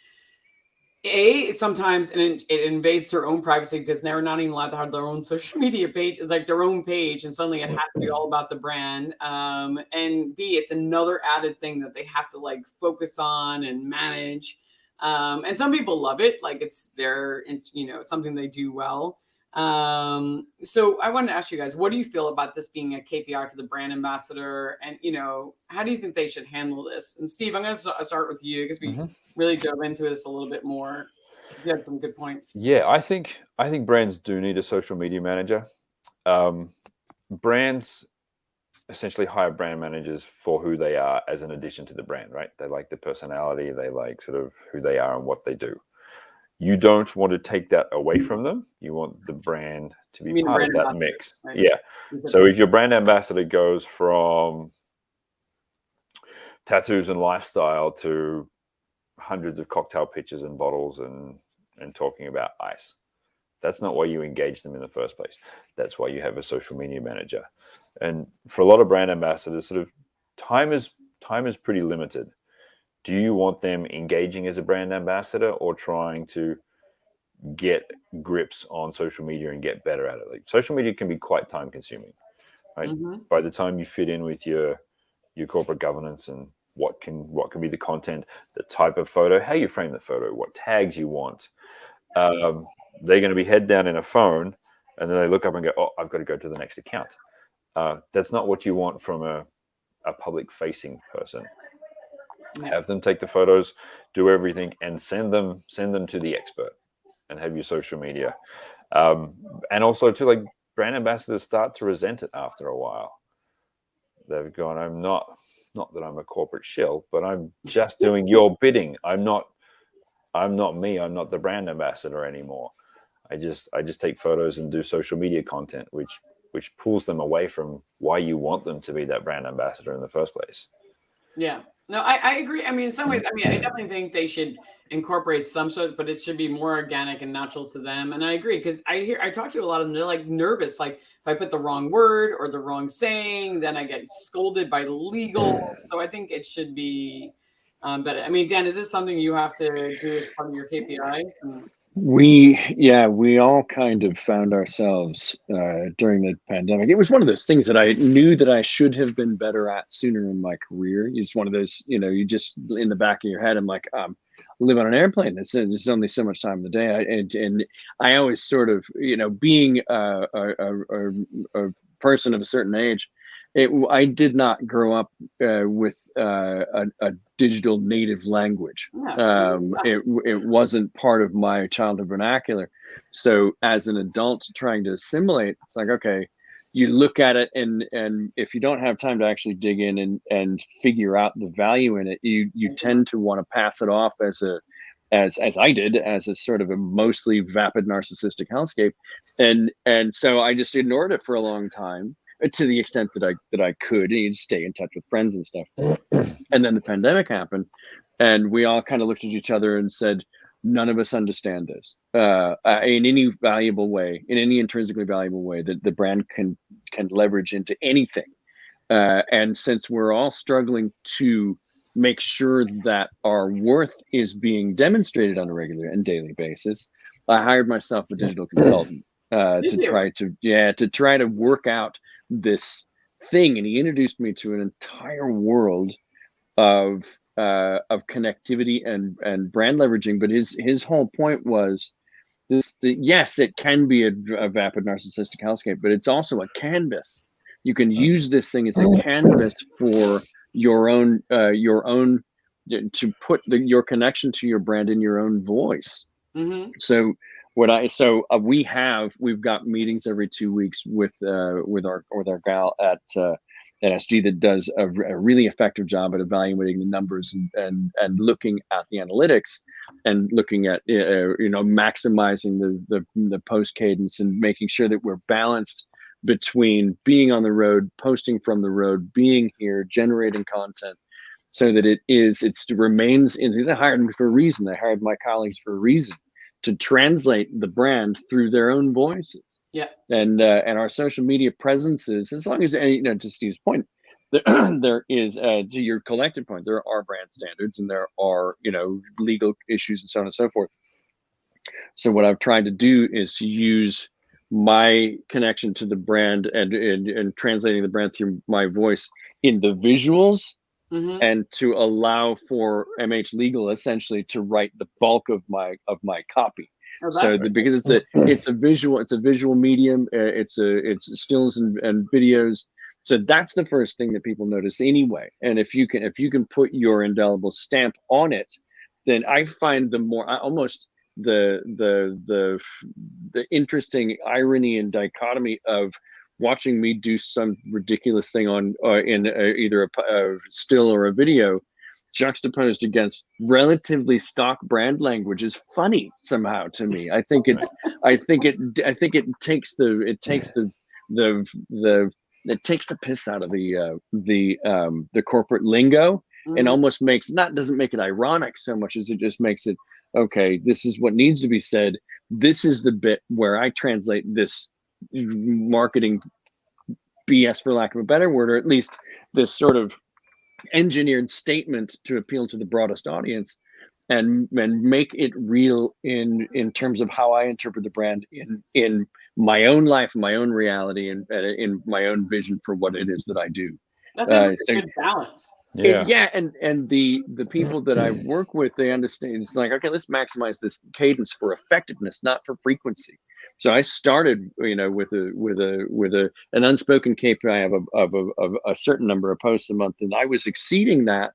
sometimes it invades their own privacy, because they're not even allowed to have their own social media page. It's like their own page, and suddenly it has to be all about the brand. And B, it's another added thing that they have to like focus on and manage. And some people love it, like it's something they do well. So I wanted to ask you guys, what do you feel about this being a KPI for the brand ambassador? And how do you think they should handle this? And Steve, I'm going to start with you, because we really dove into this a little bit more. You had some good points. Yeah, I think brands do need a social media manager. Brands essentially hire brand managers for who they are as an addition to the brand, right? They like the personality, they like sort of who they are and what they do. You don't want to take that away from them. You want the brand to be part of that mix. Right? Yeah. So if your brand ambassador goes from tattoos and lifestyle to hundreds of cocktail pictures and bottles and talking about ice, that's not why you engage them in the first place. That's why you have a social media manager. And for a lot of brand ambassadors, sort of time is pretty limited. Do you want them engaging as a brand ambassador or trying to get grips on social media and get better at it? Like, social media can be quite time consuming, right? By the time you fit in with your corporate governance and what can be the content, the type of photo, how you frame the photo, what tags you want, they're going to be head down in a phone, and then they look up and go, oh, I've got to go to the next account. That's not what you want from a public facing person. Have them take the photos, do everything, and send them to the expert, and have your social media. And also too, like, brand ambassadors start to resent it after a while. They've gone, I'm not that I'm a corporate shill, but I'm just doing your bidding. I'm not me. I'm not the brand ambassador anymore. I just take photos and do social media content, which pulls them away from why you want them to be that brand ambassador in the first place. Yeah. No, I agree. I mean, in some ways, I definitely think they should incorporate some sort, but it should be more organic and natural to them. And I agree, because I talk to a lot of them. They're like nervous. Like, if I put the wrong word or the wrong saying, then I get scolded by legal. So I think it should be better. I mean, Dan, is this something you have to do as part of your KPIs? We all kind of found ourselves during the pandemic. It was one of those things that I knew that I should have been better at sooner in my career. It's one of those, you just in the back of your head, I'm like, I live on an airplane. There's only so much time in the day. And I always sort of, being a person of a certain age, I did not grow up with a digital native language. It wasn't part of my childhood vernacular. So as an adult trying to assimilate, it's like, okay, you look at it, and if you don't have time to actually dig in and figure out the value in it, you tend to want to pass it off as I did, as a sort of a mostly vapid narcissistic hellscape. And so I just ignored it for a long time, to the extent that I could, and you'd stay in touch with friends and stuff. And then the pandemic happened, and we all kind of looked at each other and said, none of us understand this in any valuable way, in any intrinsically valuable way that the brand can leverage into anything. And since we're all struggling to make sure that our worth is being demonstrated on a regular and daily basis, I hired myself a digital consultant to try to work out this thing. And he introduced me to an entire world of connectivity and brand leveraging. But his whole point was this: yes, it can be a vapid narcissistic hellscape, but it's also a canvas. You can use this thing as a canvas for your own to put your connection to your brand in your own voice. Mm-hmm. So we've got meetings every 2 weeks with our gal at SG that does a really effective job at evaluating the numbers and looking at the analytics and looking at maximizing the post cadence and making sure that we're balanced between being on the road, posting from the road, being here, generating content, so that it remains in. They hired me for a reason. They hired my colleagues for a reason, to translate the brand through their own voices. Yeah. And our social media presences, as long as, to Steve's point, there is, to your collective point, there are brand standards and there are, legal issues and so on and so forth. So what I've tried to do is to use my connection to the brand and translating the brand through my voice in the visuals, mm-hmm. and to allow for MH Legal essentially to write the bulk of my copy. Oh, so because it's a visual medium, it's stills and videos. So that's the first thing that people notice anyway. And if you can put your indelible stamp on it, then I find the interesting irony and dichotomy of watching me do some ridiculous thing in either a still or a video, juxtaposed against relatively stock brand language, is funny somehow to me. I think it takes the piss out of the corporate lingo, mm-hmm. and almost doesn't make it ironic so much as it just makes it, okay, this is what needs to be said. This is the bit where I translate this marketing BS, for lack of a better word, or at least this sort of engineered statement to appeal to the broadest audience, and make it real in terms of how I interpret the brand in my own life, my own reality, and in my own vision for what it is that I do. That's a good balance. Yeah. And the people that I work with, they understand. It's like, okay, let's maximize this cadence for effectiveness, not for frequency. So I started, with an unspoken KPI of a certain number of posts a month, and I was exceeding that.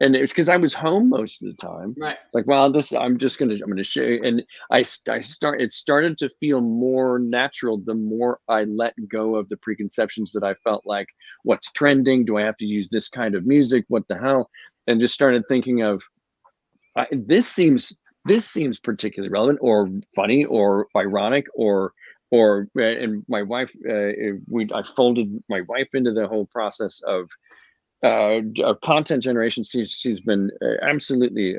And it's because I was home most of the time. Right. Like, well, I'm going to show you. And it started to feel more natural the more I let go of the preconceptions that I felt like, what's trending? Do I have to use this kind of music? What the hell? And just started thinking of, this seems particularly relevant or funny or ironic and my wife, I folded my wife into the whole process of content generation. She's been absolutely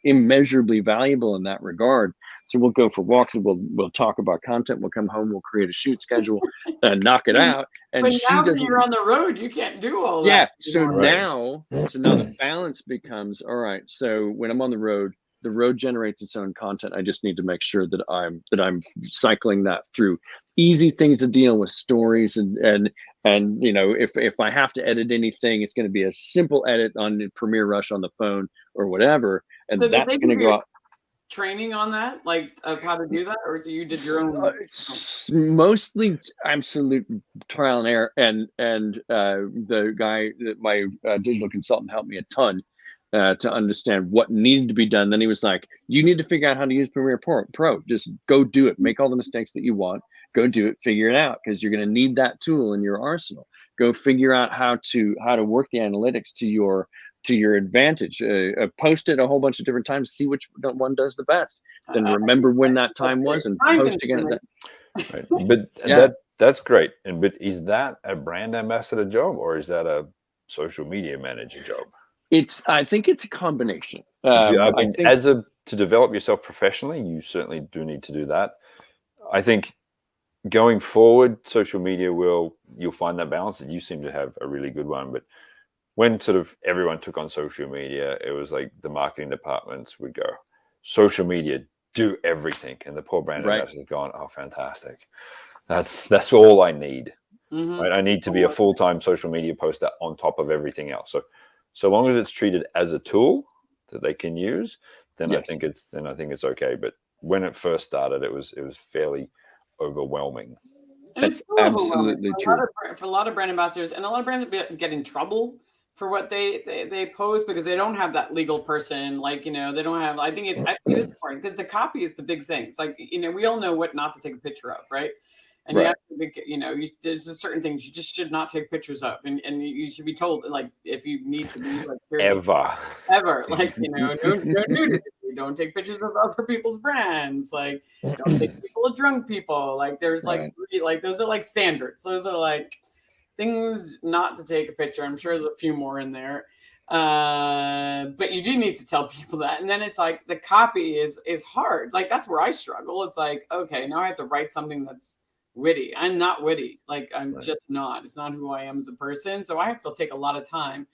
immeasurably valuable in that regard. So we'll go for walks and we'll talk about content. We'll come home, we'll create a shoot schedule and knock it out. And but now when you're on the road, you can't do all that. Yeah. So now the balance becomes, all right, so when I'm on the road generates its own content. I just need to make sure that I'm cycling that through. Easy things to deal with, stories and if I have to edit anything, it's going to be a simple edit on Premiere Rush on the phone or whatever, and so that's going to go out. Training on that, like of how to do that, or so you did your own? Mostly absolute trial and error, and the guy that my digital consultant helped me a ton to understand what needed to be done. Then he was like, you need to figure out how to use Premiere Pro. Just go do it. Make all the mistakes that you want. Go do it. Figure it out, because you're going to need that tool in your arsenal. Go figure out how to work the analytics to your advantage. Post it a whole bunch of different times. See which one does the best. Then remember when that time was and post again. Right. But that's great. But is that a brand ambassador job, or is that a social media manager job? I think it's a combination. I I mean, think to develop yourself professionally, you certainly do need to do that. I think going forward, social media you'll find that balance, and you seem to have a really good one. But when sort of everyone took on social media, it was like the marketing departments would go, social media, do everything. And the poor brand ambassadors gone, oh, fantastic. That's all I need. Mm-hmm. Right? I need to be a full-time social media poster on top of everything else. So long as it's treated as a tool that they can use, then I think it's okay. But when it first started, it was fairly overwhelming. And it's absolutely true for a lot of brand ambassadors, and a lot of brands get in trouble for what they post because they don't have that legal person. Like, they don't have. I think it is important because the copy is the big thing. It's like, we all know what not to take a picture of, right? And you have to, there's just certain things you just should not take pictures of, and you should be told, like, if you need to be, like, ever, like, don't take pictures of other people's brands, like, don't take people of drunk people, like, there's like those are like standards, those are like things not to take a picture. I'm sure there's a few more in there, but you do need to tell people that. And then it's like the copy is hard. Like, that's where I struggle. It's like, okay, now I have to write something that's witty. I'm not witty. Like, I'm just not. It's not who I am as a person. So I have to take a lot of time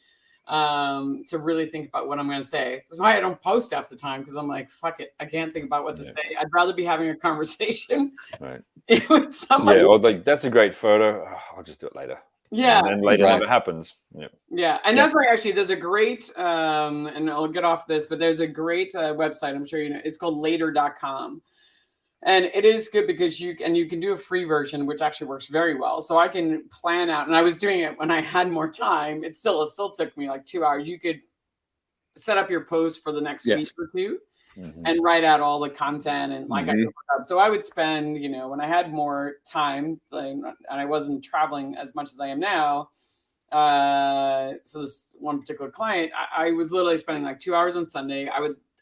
to really think about what I'm going to say. That's why I don't post half the time, because I'm like, fuck it, I can't think about what to say. I'd rather be having a conversation with somebody. Yeah, or like, that's a great photo. Oh, I'll just do it later. Yeah, and then later never happens. Yeah, and that's why actually there's a great and I'll get off this, but there's a great website. I'm sure you know. It's called later.com. And it is good because you can do a free version, which actually works very well. So I can plan out, and I was doing it when I had more time. It still took me like 2 hours. You could set up your post for the next week or two, and write out all the content, and like I could look up. So I would spend, when I had more time, and I wasn't traveling as much as I am now, for this one particular client, I was literally spending like 2 hours on Sunday.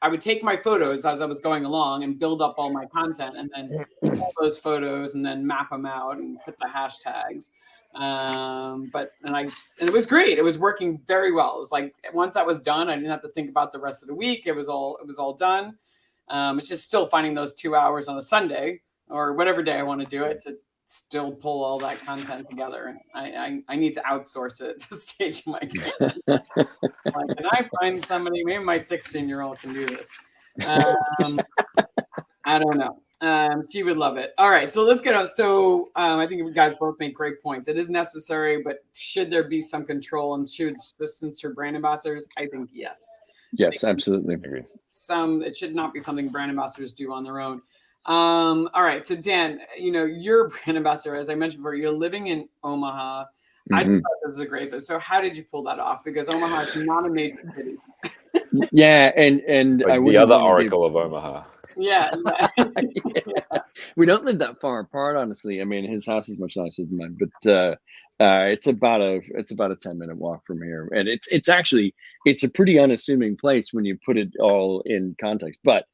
I would take my photos as I was going along and build up all my content, and then all those photos and then map them out and put the hashtags. And it was great. It was working very well. It was like, once that was done, I didn't have to think about the rest of the week. It was all done. It's just still finding those 2 hours on a Sunday or whatever day I want to do it to still pull all that content together. And I need to outsource it at this stage of my career. Like, can I find somebody? Maybe my 16-year-old can do this. I don't know. She would love it. All right, so let's get on. So I think you guys both make great points. It is necessary, but should there be some control and should assistance for brand ambassadors? I think yes. Yes, absolutely. Agreed. It should not be something brand ambassadors do on their own. All right, so Dan, you're a brand ambassador, as I mentioned before. You're living in Omaha. I thought this was a great. So how did you pull that off? Because Omaha is not a major city. Yeah, and like the other Oracle of Omaha. Yeah. We don't live that far apart, honestly. I mean, his house is much nicer than mine, but it's about a 10-minute walk from here, and it's a pretty unassuming place when you put it all in context. But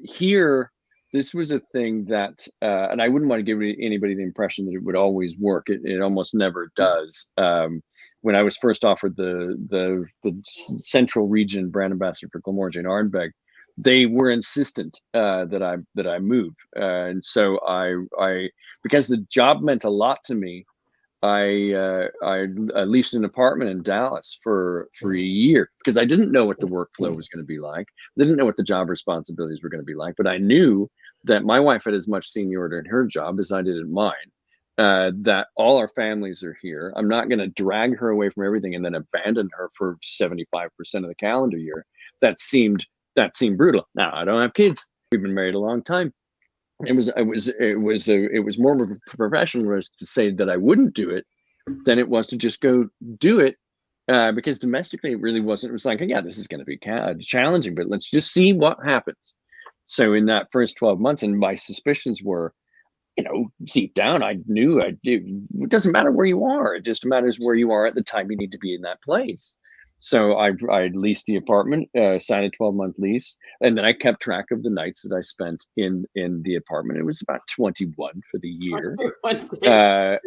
here, this was a thing that, and I wouldn't want to give anybody the impression that it would always work. It almost never does. When I was first offered the Central Region brand ambassador for Glenmorangie and Ardbeg, they were insistent that I move, and so I because the job meant a lot to me. I leased an apartment in Dallas for a year because I didn't know what the workflow was going to be like. I didn't know what the job responsibilities were going to be like, but I knew that my wife had as much seniority in her job as I did in mine. That all our families are here. I'm not going to drag her away from everything and then abandon her for 75% of the calendar year. That seemed brutal. Now, I don't have kids. We've been married a long time. It was more of a professional risk to say that I wouldn't do it than it was to just go do it, because domestically it really wasn't. It was like, yeah, this is going to be challenging, but let's just see what happens. So in that first 12 months, and my suspicions were, deep down, I knew it doesn't matter where you are. It just matters where you are at the time you need to be in that place. So I leased the apartment, signed a 12-month lease, and then I kept track of the nights that I spent in the apartment. It was about 21 for the year. And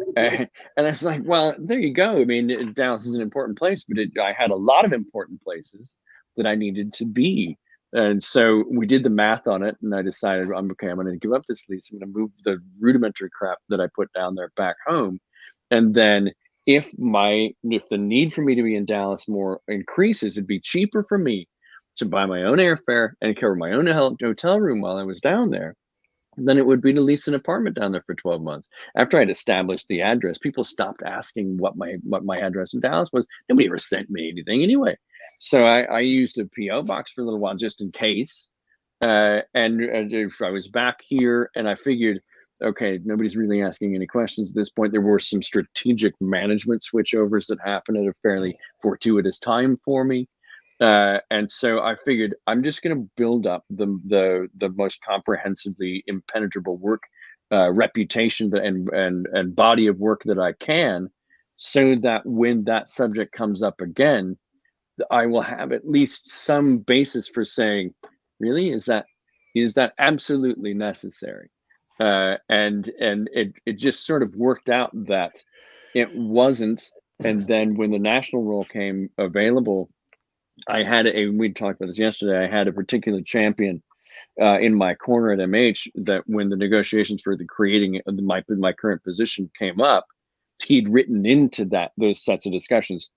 I was like, well, there you go. I mean, Dallas is an important place, but I had a lot of important places that I needed to be. And so we did the math on it, and I decided, I'm going to give up this lease. I'm going to move the rudimentary crap that I put down there back home. And then if the need for me to be in Dallas more increases, it'd be cheaper for me to buy my own airfare and cover my own hotel room while I was down there than it would be to lease an apartment down there for 12 months. After I'd established the address, people stopped asking what my address in Dallas was. Nobody ever sent me anything anyway. So I used a PO box for a little while just in case. And if I was back here, and I figured, okay, nobody's really asking any questions at this point. There were some strategic management switchovers that happened at a fairly fortuitous time for me. And so I figured I'm just going to build up the most comprehensively impenetrable work reputation and body of work that I can, so that when that subject comes up again, I will have at least some basis for saying, really, is that absolutely necessary? And it just sort of worked out that it wasn't. And then when the national role came available, we talked about this yesterday, I had a particular champion in my corner at MH that when the negotiations for creating my current position came up, he'd written into those sets of discussions,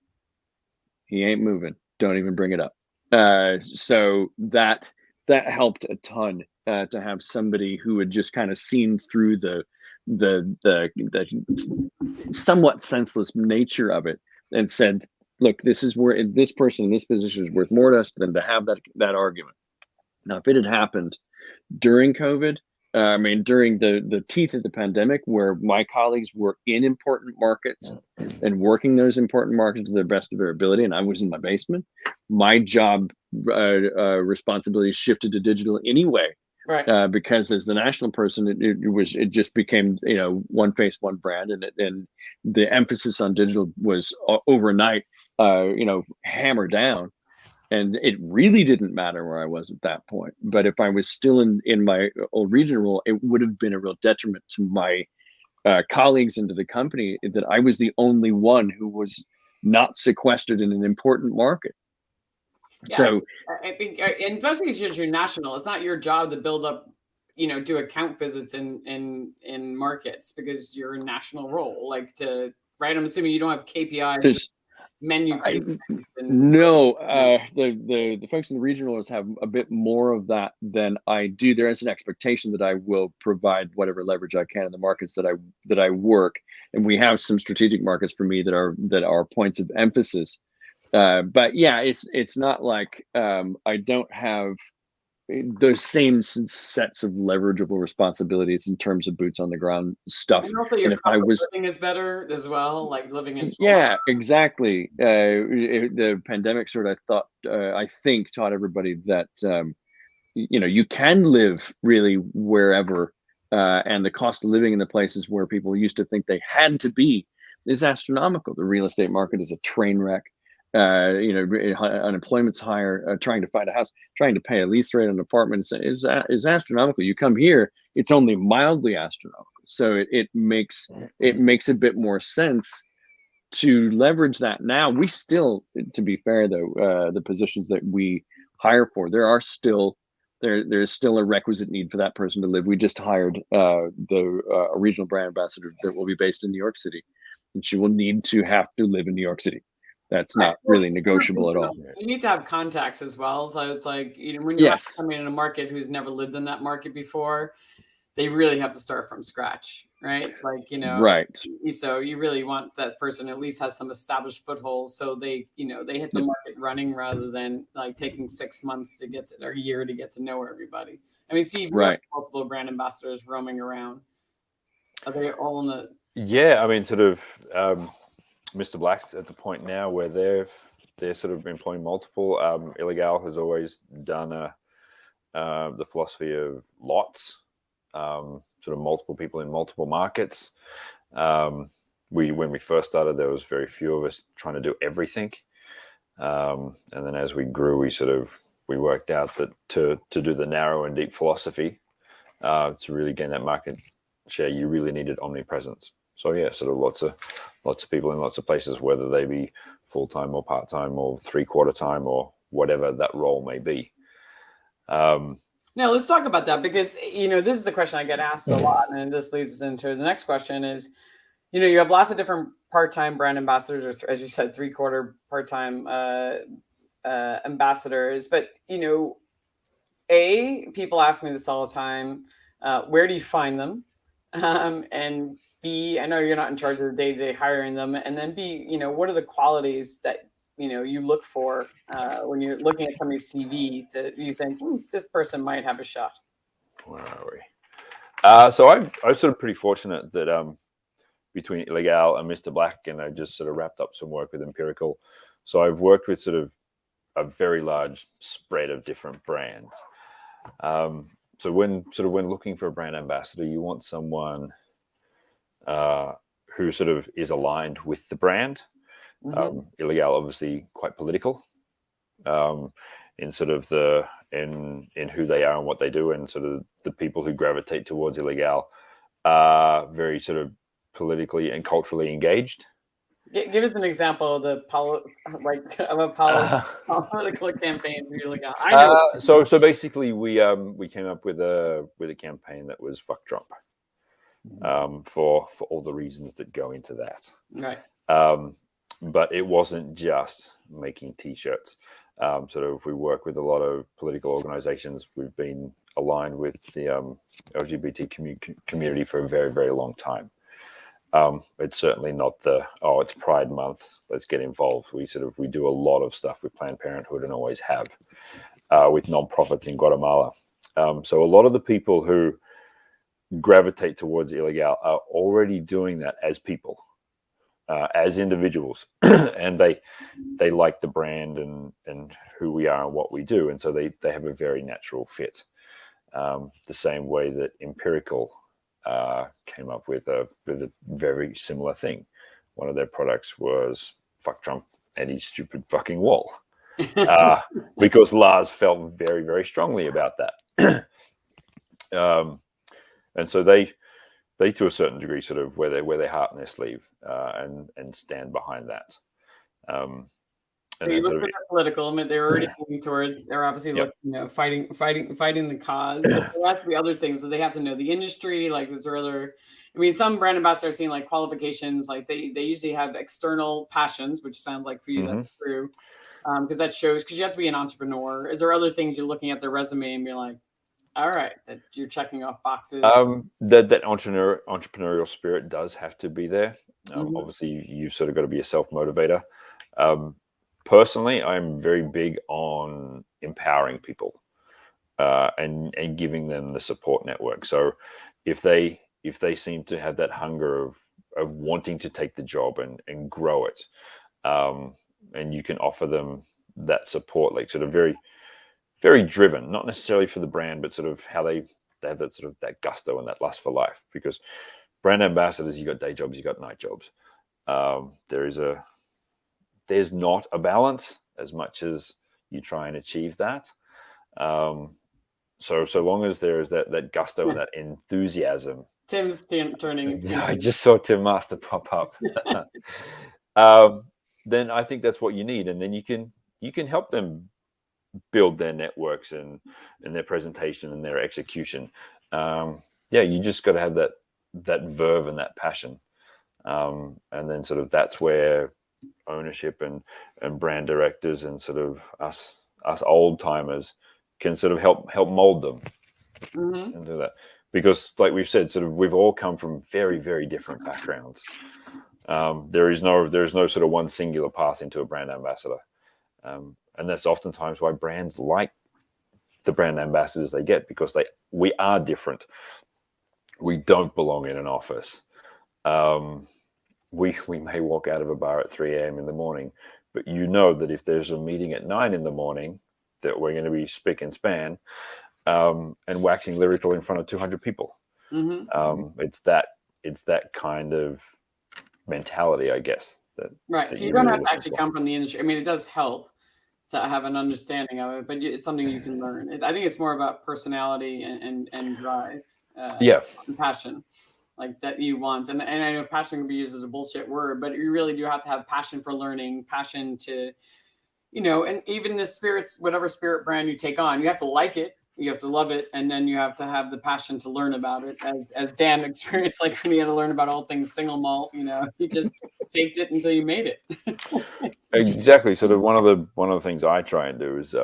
he ain't moving, don't even bring it up. So that helped a ton to have somebody who had just kind of seen through the somewhat senseless nature of it and said, look, this is where this person in this position is worth more to us than to have that argument. Now, if it had happened during COVID, during the teeth of the pandemic, where my colleagues were in important markets and working those important markets to the best of their ability, and I was in my basement, my job responsibilities shifted to digital anyway. Right. Because as the national person, it just became one face, one brand, and the emphasis on digital was overnight hammered down. And it really didn't matter where I was at that point. But if I was still in my old regional role, it would have been a real detriment to my colleagues and to the company that I was the only one who was not sequestered in an important market. Yeah, so I think, especially because you're national, it's not your job to build up, do account visits in markets because you're a national role. Right? I'm assuming you don't have KPIs. Menu no, the folks in the regionals have a bit more of that than I do. There is an expectation that I will provide whatever leverage I can in the markets that I work, and we have some strategic markets for me that are points of emphasis. But yeah, it's not like I don't have those same sets of leverageable responsibilities in terms of boots on the ground stuff. And also, your cost of living is better as well, like living in. Yeah, exactly. The pandemic I think taught everybody that you can live really wherever, and the cost of living in the places where people used to think they had to be is astronomical. The real estate market is a train wreck. Unemployment's higher. Trying to find a house, trying to pay a lease rate on an apartment is astronomical. You come here, it's only mildly astronomical. So it makes a bit more sense to leverage that. Now, we still, to be fair though, the positions that we hire for, there's still a requisite need for that person to live. We just hired a regional brand ambassador that will be based in New York City, and she will need to have to live in New York City. That's not really negotiable at all. You need to have contacts as well. So it's like, when you're coming in a market who's never lived in that market before, they really have to start from scratch, right? It's like, right. So you really want that person at least has some established footholds, so they hit the market running rather than like taking 6 months or a year to get to know everybody. You've got multiple brand ambassadors roaming around. Are they all in the? Yeah, Mr. Black's at the point now where they're sort of employing multiple. Ilegal has always done the philosophy of lots, sort of multiple people in multiple markets. When we first started, there was very few of us trying to do everything. And then as we grew, we worked out that to do the narrow and deep philosophy, to really gain that market share, you really needed omnipresence. So yeah, sort of lots of people in lots of places, whether they be full-time or part-time or 3/4 time or whatever that role may be. Now let's talk about that, because this is a question I get asked a lot, and this leads us into the next question is, you have lots of different part-time brand ambassadors, or as you said, 3/4 part-time ambassadors. But people ask me this all the time: where do you find them? And B, I know you're not in charge of the day-to-day hiring them. And then B, what are the qualities that you look for when you're looking at somebody's CV that you think this person might have a shot? Where are we? So I'm sort of pretty fortunate that between Ilegal and Mr. Black, and I just sort of wrapped up some work with Empirical. So I've worked with sort of a very large spread of different brands. So when looking for a brand ambassador, you want someone who sort of is aligned with the brand. Ilegal, obviously, quite political in sort of in who they are and what they do, and sort of the people who gravitate towards Ilegal are very sort of politically and culturally engaged. Give us an example of a political campaign for Ilegal. So basically, we came up with a campaign that was "Fuck Trump," for all the reasons that go into that. Right. But it wasn't just making T-shirts. Sort of, we work with a lot of political organizations. We've been aligned with the LGBT community for a very, very long time. It's certainly not it's Pride Month, let's get involved. We do a lot of stuff with Planned Parenthood and always have, with nonprofits in Guatemala. So a lot of the people who gravitate towards Ilegal are already doing that as people, as individuals, and they like the brand and who we are and what we do, and so they have a very natural fit. The same way that Empirical came up with a very similar thing. One of their products was "Fuck Trump and his stupid fucking wall," because Lars felt very, very strongly about that. And so they to a certain degree sort of wear their heart on their sleeve, and stand behind that. So you look for the political. I mean, they're already moving towards. They're obviously fighting the cause. But there has to be other things that they have to know the industry. Like, is there other? I mean, some brand ambassadors seeing like qualifications. Like they usually have external passions, which sounds like for you that's true, because that shows. Because you have to be an entrepreneur. Is there other things you're looking at their resume and you're like, all right, that you're checking off boxes? That entrepreneurial spirit does have to be there. Obviously, you've sort of got to be a self-motivator. Personally, I'm very big on empowering people and giving them the support network. So if they seem to have that hunger of wanting to take the job and grow it, and you can offer them that support, like sort of very, very driven, not necessarily for the brand, but sort of how they have that sort of that gusto and that lust for life. Because brand ambassadors, you got day jobs, you got night jobs. There's not a balance as much as you try and achieve that. So long as there is that gusto and that enthusiasm. Tim's turning. Yeah, I just saw Tim Master pop up. Then I think that's what you need, and then you can help them build their networks and their presentation and their execution. You just got to have that verve and that passion, and then sort of that's where ownership and brand directors and sort of us old timers can sort of help mold them and do that, because like we've said, sort of we've all come from very, very different backgrounds. There is no sort of one singular path into a brand ambassador, and that's oftentimes why brands like the brand ambassadors they get, because we are different. We don't belong in an office. We may walk out of a bar at 3 a.m. in the morning, but you know that if there's a meeting at 9 in the morning, that we're going to be spick and span, and waxing lyrical in front of 200 people. It's that kind of mentality, I guess, Right. that So you you're don't really have to looking actually for. come from the industry. I mean, it does help to have an understanding of it, but it's something you can learn. I think it's more about personality and drive, Yeah, and passion, like that you want. And I know passion can be used as a bullshit word, but you really do have to have passion for learning, passion to, and even the spirits, whatever spirit brand you take on, you have to like it, you have to love it, and then you have to have the passion to learn about it. As Dan experienced, like when he had to learn about all things single malt, he just faked it until you made it. exactly. Sort of one of the things I try and do is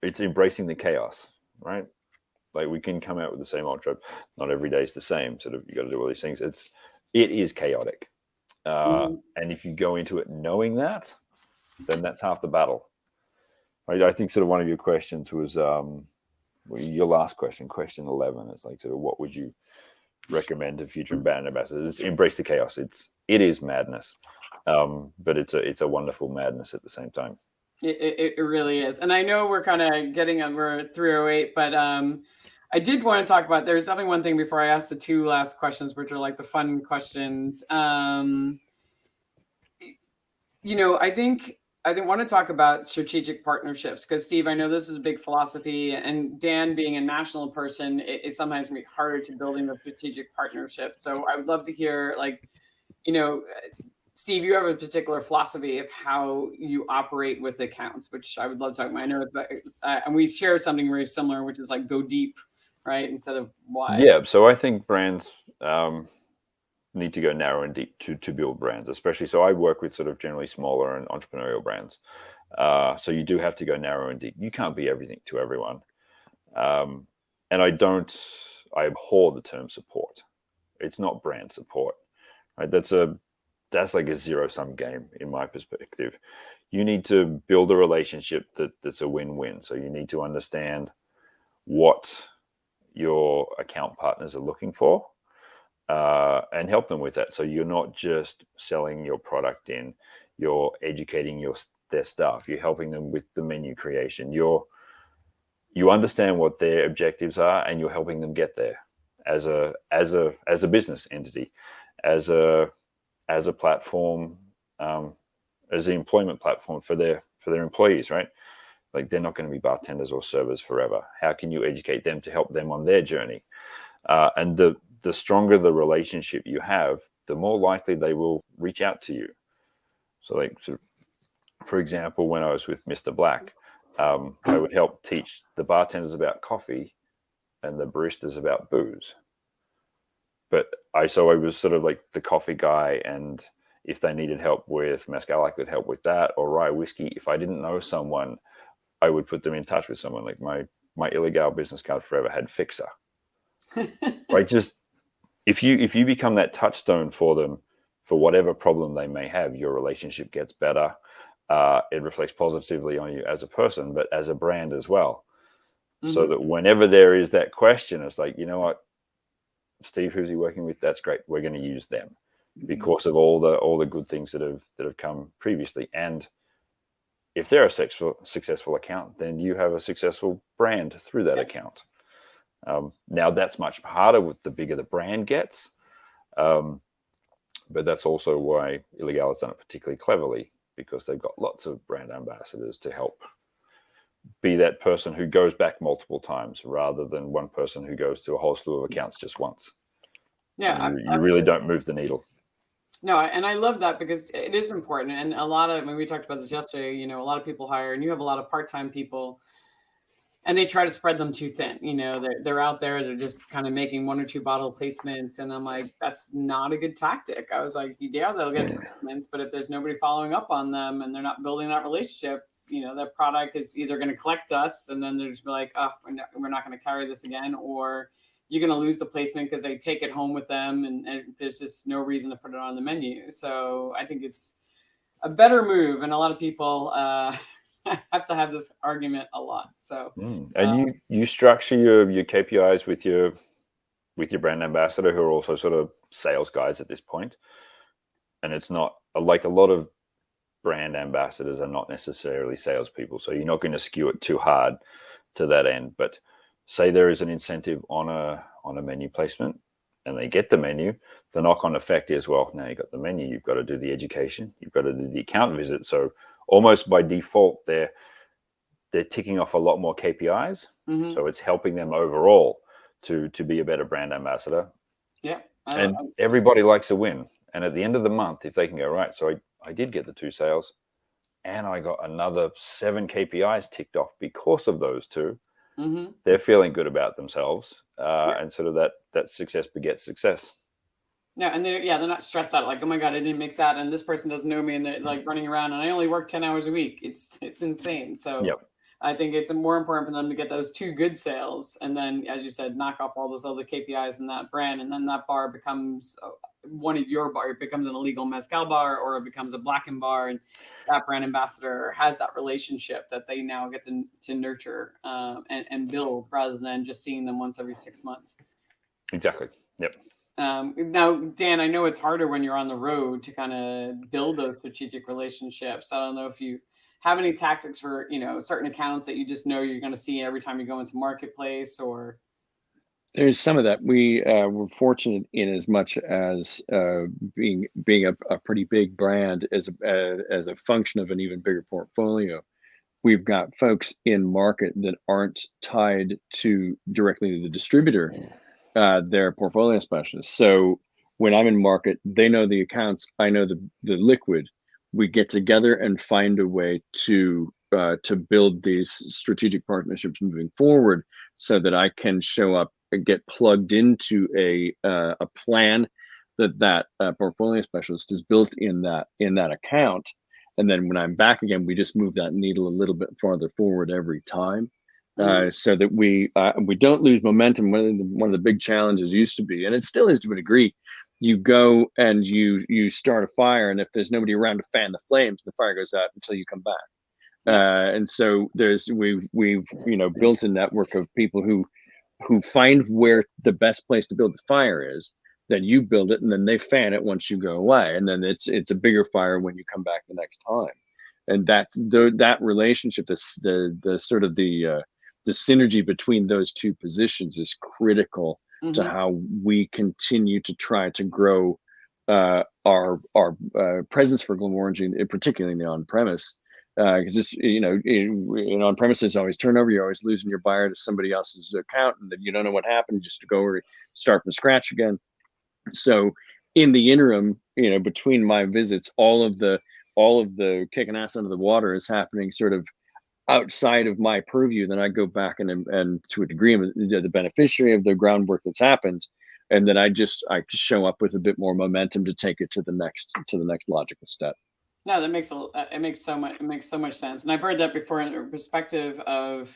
it's embracing the chaos, right? Like we can come out with the same ultra, not every day is the same. Sort of you got to do all these things. It is chaotic, and if you go into it knowing that, then that's half the battle. I think sort of one of your questions was your last question 11. It's like sort of what would you recommend to future brand ambassadors? It's embrace the chaos. It is madness, but it's a wonderful madness at the same time. It really is. And I know we're kind of we're at 3:08, but I did want to talk about, there's definitely one thing before I ask the two last questions, which are like the fun questions. I want to talk about strategic partnerships because Steve, I know this is a big philosophy, and Dan being a national person, it sometimes can be harder to building the strategic partnership. So I would love to hear, Steve, you have a particular philosophy of how you operate with accounts, which I would love to talk about. I know, and we share something very similar, which is like go deep, right, instead of wide. Yeah, so I think brands need to go narrow and deep to build brands, especially. So I work with sort of generally smaller and entrepreneurial brands. So you do have to go narrow and deep. You can't be everything to everyone. And I abhor the term support. It's not brand support, right? That's like a zero-sum game in my perspective. You need to build a relationship that's a win-win. So you need to understand what your account partners are looking for, and help them with that. So you're not just selling your product in, you're educating their staff, you're helping them with the menu creation. You understand what their objectives are, and you're helping them get there as a business entity, as a platform, as the employment platform for their employees, right? Like they're not going to be bartenders or servers forever. How can you educate them to help them on their journey? And the stronger the relationship you have, the more likely they will reach out to you. So like, for example, when I was with Mr. Black, I would help teach the bartenders about coffee and the baristas about booze. But I was sort of like the coffee guy, and if they needed help with mezcal, I could help with that, or rye whiskey. If I didn't know someone, I would put them in touch with someone. Like my Ilegal business card forever had Fixer. Right? Just if you become that touchstone for them for whatever problem they may have, your relationship gets better. It reflects positively on you as a person, but as a brand as well. Mm-hmm. So that whenever there is that question, it's like, you know what, Steve, who's he working with? That's great. We're going to use them because of all the good things that have come previously. And if they're a successful account, then you have a successful brand through that account. Now that's much harder with the bigger the brand gets, but that's also why Ilegal has done it particularly cleverly, because they've got lots of brand ambassadors to help be that person who goes back multiple times rather than one person who goes to a whole slew of accounts just once. Yeah, you really don't move the needle. No, and I love that because it is important. And a lot of, when we talked about this yesterday, a lot of people hire, and you have a lot of part-time people, and they try to spread them too thin. They're out there, they're just kind of making 1 or 2 bottle placements. And I'm like, that's not a good tactic. I was like, yeah, they'll get placements, but if there's nobody following up on them and they're not building that relationship, that product is either going to collect us, and then they're just be like, oh, we're not going to carry this again, or you're going to lose the placement because they take it home with them, and there's just no reason to put it on the menu. So I think it's a better move, and a lot of people have to have this argument a lot. So and you structure your KPIs with your brand ambassador, who are also sort of sales guys at this point. And it's not like a lot of brand ambassadors are not necessarily salespeople, so you're not going to skew it too hard to that end. But say there is an incentive on a menu placement, and they get the menu, the knock-on effect is, well, now you've got the menu, you've got to do the education, you've got to do the account visit. So almost by default, they're ticking off a lot more KPIs. Mm-hmm. So it's helping them overall to be a better brand ambassador. Yeah. And everybody likes a win. And at the end of the month, if they can go, right, so I did get the 2 sales and I got another 7 KPIs ticked off because of those 2, mm-hmm. they're feeling good about themselves. And sort of that success begets success. Yeah, and they're not stressed out like, oh my God, I didn't make that, and this person doesn't know me, and they're like running around, and I only work 10 hours a week. It's insane. So Yep. I think it's more important for them to get those 2 good sales, and then, as you said, knock off all those other KPIs in that brand, and then that bar becomes one of your bar. It becomes an illegal mezcal bar, or it becomes a blackened bar, and that brand ambassador has that relationship that they now get to nurture and build, rather than just seeing them once every 6 months. Exactly. Yep. Now, Dan, I know it's harder when you're on the road to kind of build those strategic relationships. I don't know if you have any tactics for, certain accounts that you just know you're going to see every time you go into marketplace, or. There's some of that. We were fortunate in as much as being a pretty big brand as a function of an even bigger portfolio. We've got folks in market that aren't tied directly to the distributor. They're portfolio specialists. So when I'm in market, they know the accounts, I know the liquid. We get together and find a way to build these strategic partnerships moving forward, so that I can show up and get plugged into a plan that portfolio specialist is built in that account. And then when I'm back again, we just move that needle a little bit farther forward every time. So that we don't lose momentum. One of the big challenges used to be, and it still is to a degree, you go and you start a fire, and if there's nobody around to fan the flames, the fire goes out until you come back. And so we've built a network of people who find where the best place to build the fire is. Then you build it, and then they fan it once you go away, and then it's a bigger fire when you come back the next time. And that's that relationship, the sort of the synergy between those 2 positions is critical to how we continue to try to grow our presence for Glenmorangie, particularly in the on-premise. Because this, in on-premise, there's always turnover. You're always losing your buyer to somebody else's account, and then you don't know what happened. Just to go or start from scratch again. So in the interim, between my visits, all of the kicking ass under the water is happening sort of outside of my purview. Then I go back and to a degree, I'm the beneficiary of the groundwork that's happened, and then I show up with a bit more momentum to take it to the next logical step. No, that makes so much sense, and I've heard that before in the perspective of,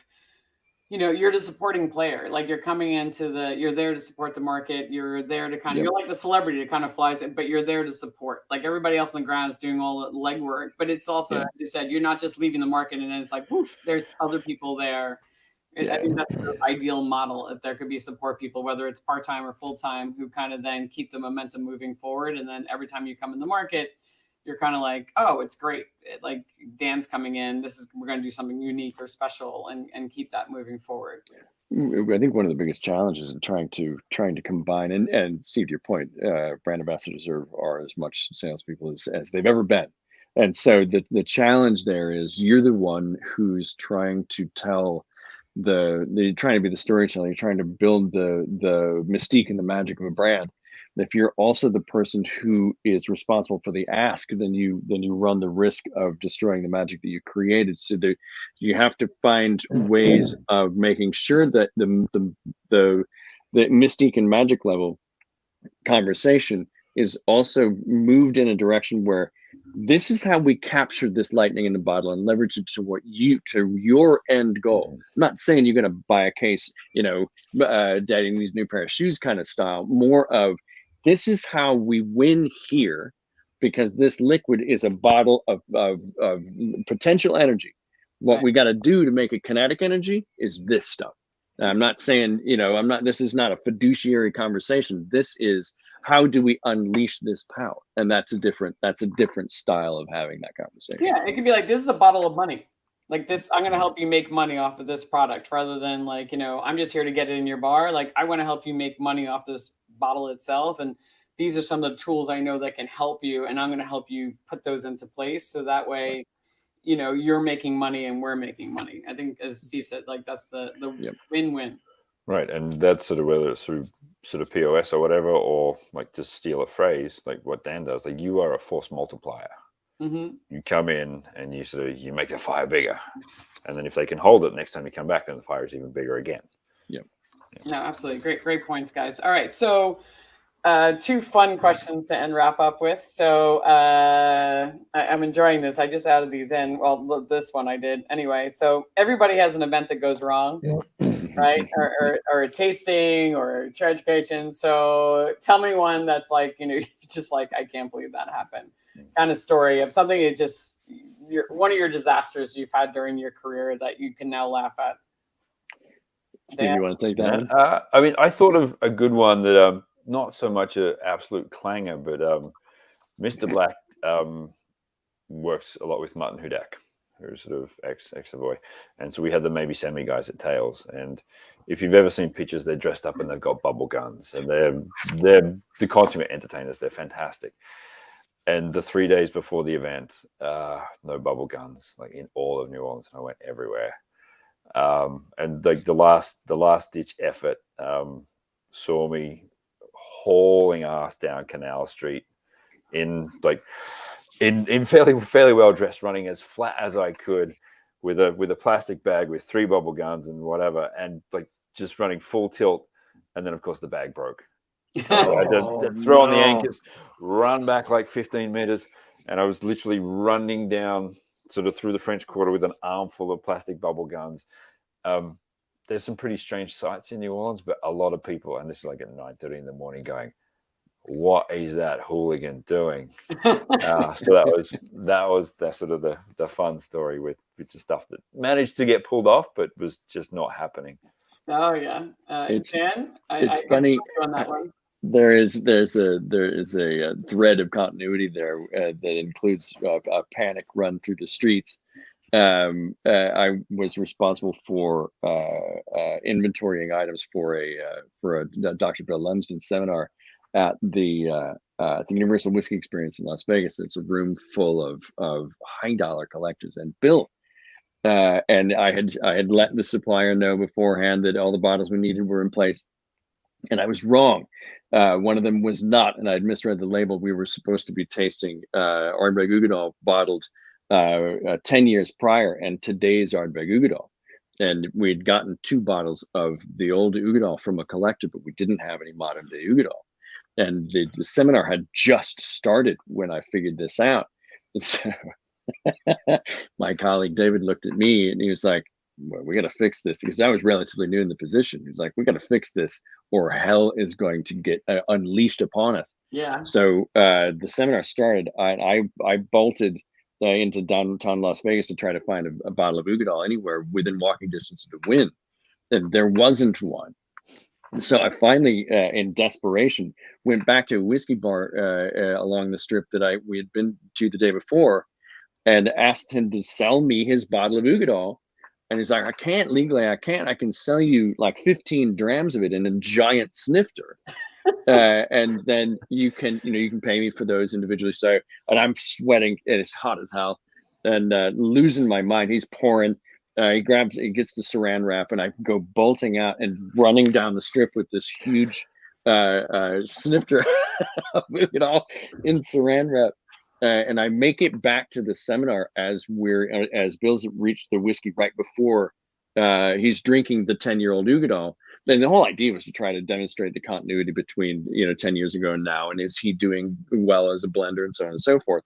you're the supporting player. Like, you're coming you're there to support the market. You're there to kind of, you're like the celebrity that kind of flies it, but you're there to support. Like, everybody else on the ground is doing all the legwork, but it's also, as you said, you're not just leaving the market and then it's like, woof, there's other people there. I think that's the ideal model. If there could be support people, whether it's part-time or full-time, who kind of then keep the momentum moving forward. And then every time you come in the market, you're kind of like, oh, it's great. Like, Dan's coming in. We're going to do something unique or special, and keep that moving forward. I think one of the biggest challenges in trying to combine, and Steve, to your point, brand ambassadors are as much salespeople as they've ever been. And so the challenge there is, you're the one who's trying to tell you're trying to be the storyteller. You're trying to build the mystique and the magic of a brand. If you're also the person who is responsible for the ask, then you run the risk of destroying the magic that you created. So you have to find ways of making sure that the mystique and magic level conversation is also moved in a direction where this is how we capture this lightning in the bottle and leverage it to your end goal. I'm not saying you're going to buy a case, dating these new pair of shoes kind of style. More of, this is how we win here, because this liquid is a bottle of potential energy. What we got to do to make it kinetic energy is this stuff. I'm not saying, this is not a fiduciary conversation. This is, how do we unleash this power? And that's a different style of having that conversation. Yeah, it could be like, this is a bottle of money. Like, this, I'm going to help you make money off of this product, rather than like, I'm just here to get it in your bar. Like, I want to help you make money off this bottle itself. And these are some of the tools I know that can help you, and I'm going to help you put those into place. So that way, you know, you're making money and we're making money. I think, as Steve said, like that's the win-win. Right. And that's sort of whether it's through sort of POS or whatever, or like just steal a phrase, like what Dan does, like you are a force multiplier. Mm-hmm. You come in and you make the fire bigger. And then if they can hold it next time you come back, then the fire is even bigger again. Yep. No, absolutely. Great points, guys. All right. So two fun questions to end wrap up with. So I'm enjoying this. I just added these in. Well, this one I did anyway. So everybody has an event that goes wrong, right? or a tasting or chair education. So tell me one that's like, you know, just like, I can't believe that happened kind of story of something that just, one of your disasters you've had during your career that you can now laugh at. Steve, you want to take that one? I mean, I thought of a good one that not so much an absolute clanger, but Mr. Black works a lot with Martin Hudak, who's sort of ex-Savoy. And so we had the Maybe Semi guys at Tails. And if you've ever seen pictures, they're dressed up and they've got bubble guns. And they're the consummate entertainers. They're fantastic. And the 3 days before the event, no bubble guns, like in all of New Orleans. And I went everywhere. And like the last ditch effort saw me hauling ass down Canal Street in fairly well dressed, running as flat as I could with a plastic bag with 3 bubble guns and whatever, and like just running full tilt. And then of course the bag broke. So I had to throw on the anchors, run back like 15 meters, and I was literally running down sort of through the French Quarter with an armful of plastic bubble guns. There's some pretty strange sights in New Orleans, but a lot of people, and this is like at 9:30 in the morning, going, "What is that hooligan doing?" So that was the sort of the fun story with the stuff that managed to get pulled off, but was just not happening. Oh yeah, Dan, it's funny. On that one. There is a thread of continuity there that includes a panic run through the streets. I was responsible for inventorying items for a Dr. Bill Lumsden seminar at the Universal Whisky Experience in Las Vegas. It's a room full of high dollar collectors, and Bill. And I had let the supplier know beforehand that all the bottles we needed were in place, and I was wrong. One of them was not, and I'd misread the label. We were supposed to be tasting Ardbeg Uigeadail bottled 10 years prior, and today's Ardbeg Uigeadail. And we'd gotten 2 bottles of the old Uigeadail from a collector, but we didn't have any modern day Uigeadail. And the seminar had just started when I figured this out. And so my colleague David looked at me and he was like, "Well, we got to fix this," because I was relatively new in the position. He was like, "We got to fix this, or hell is going to get unleashed upon us." Yeah. So the seminar started, and I bolted into downtown Las Vegas to try to find a bottle of Uigeadail anywhere within walking distance of the Wynn, and there wasn't one. So I finally, in desperation, went back to a whiskey bar along the strip that we had been to the day before, and asked him to sell me his bottle of Uigeadail. And he's like, "I can't legally. I can't. I can sell you like 15 drams of it in a giant snifter, and then you can pay me for those individually." So, and I'm sweating, and it's hot as hell, and losing my mind. He's pouring. He gets the saran wrap, and I go bolting out and running down the strip with this huge snifter of Uigeadail in saran wrap. And I make it back to the seminar as Bill's reached the whiskey right before he's drinking the 10-year-old Uigeadail. And the whole idea was to try to demonstrate the continuity between 10 years ago and now, and is he doing well as a blender and so on and so forth.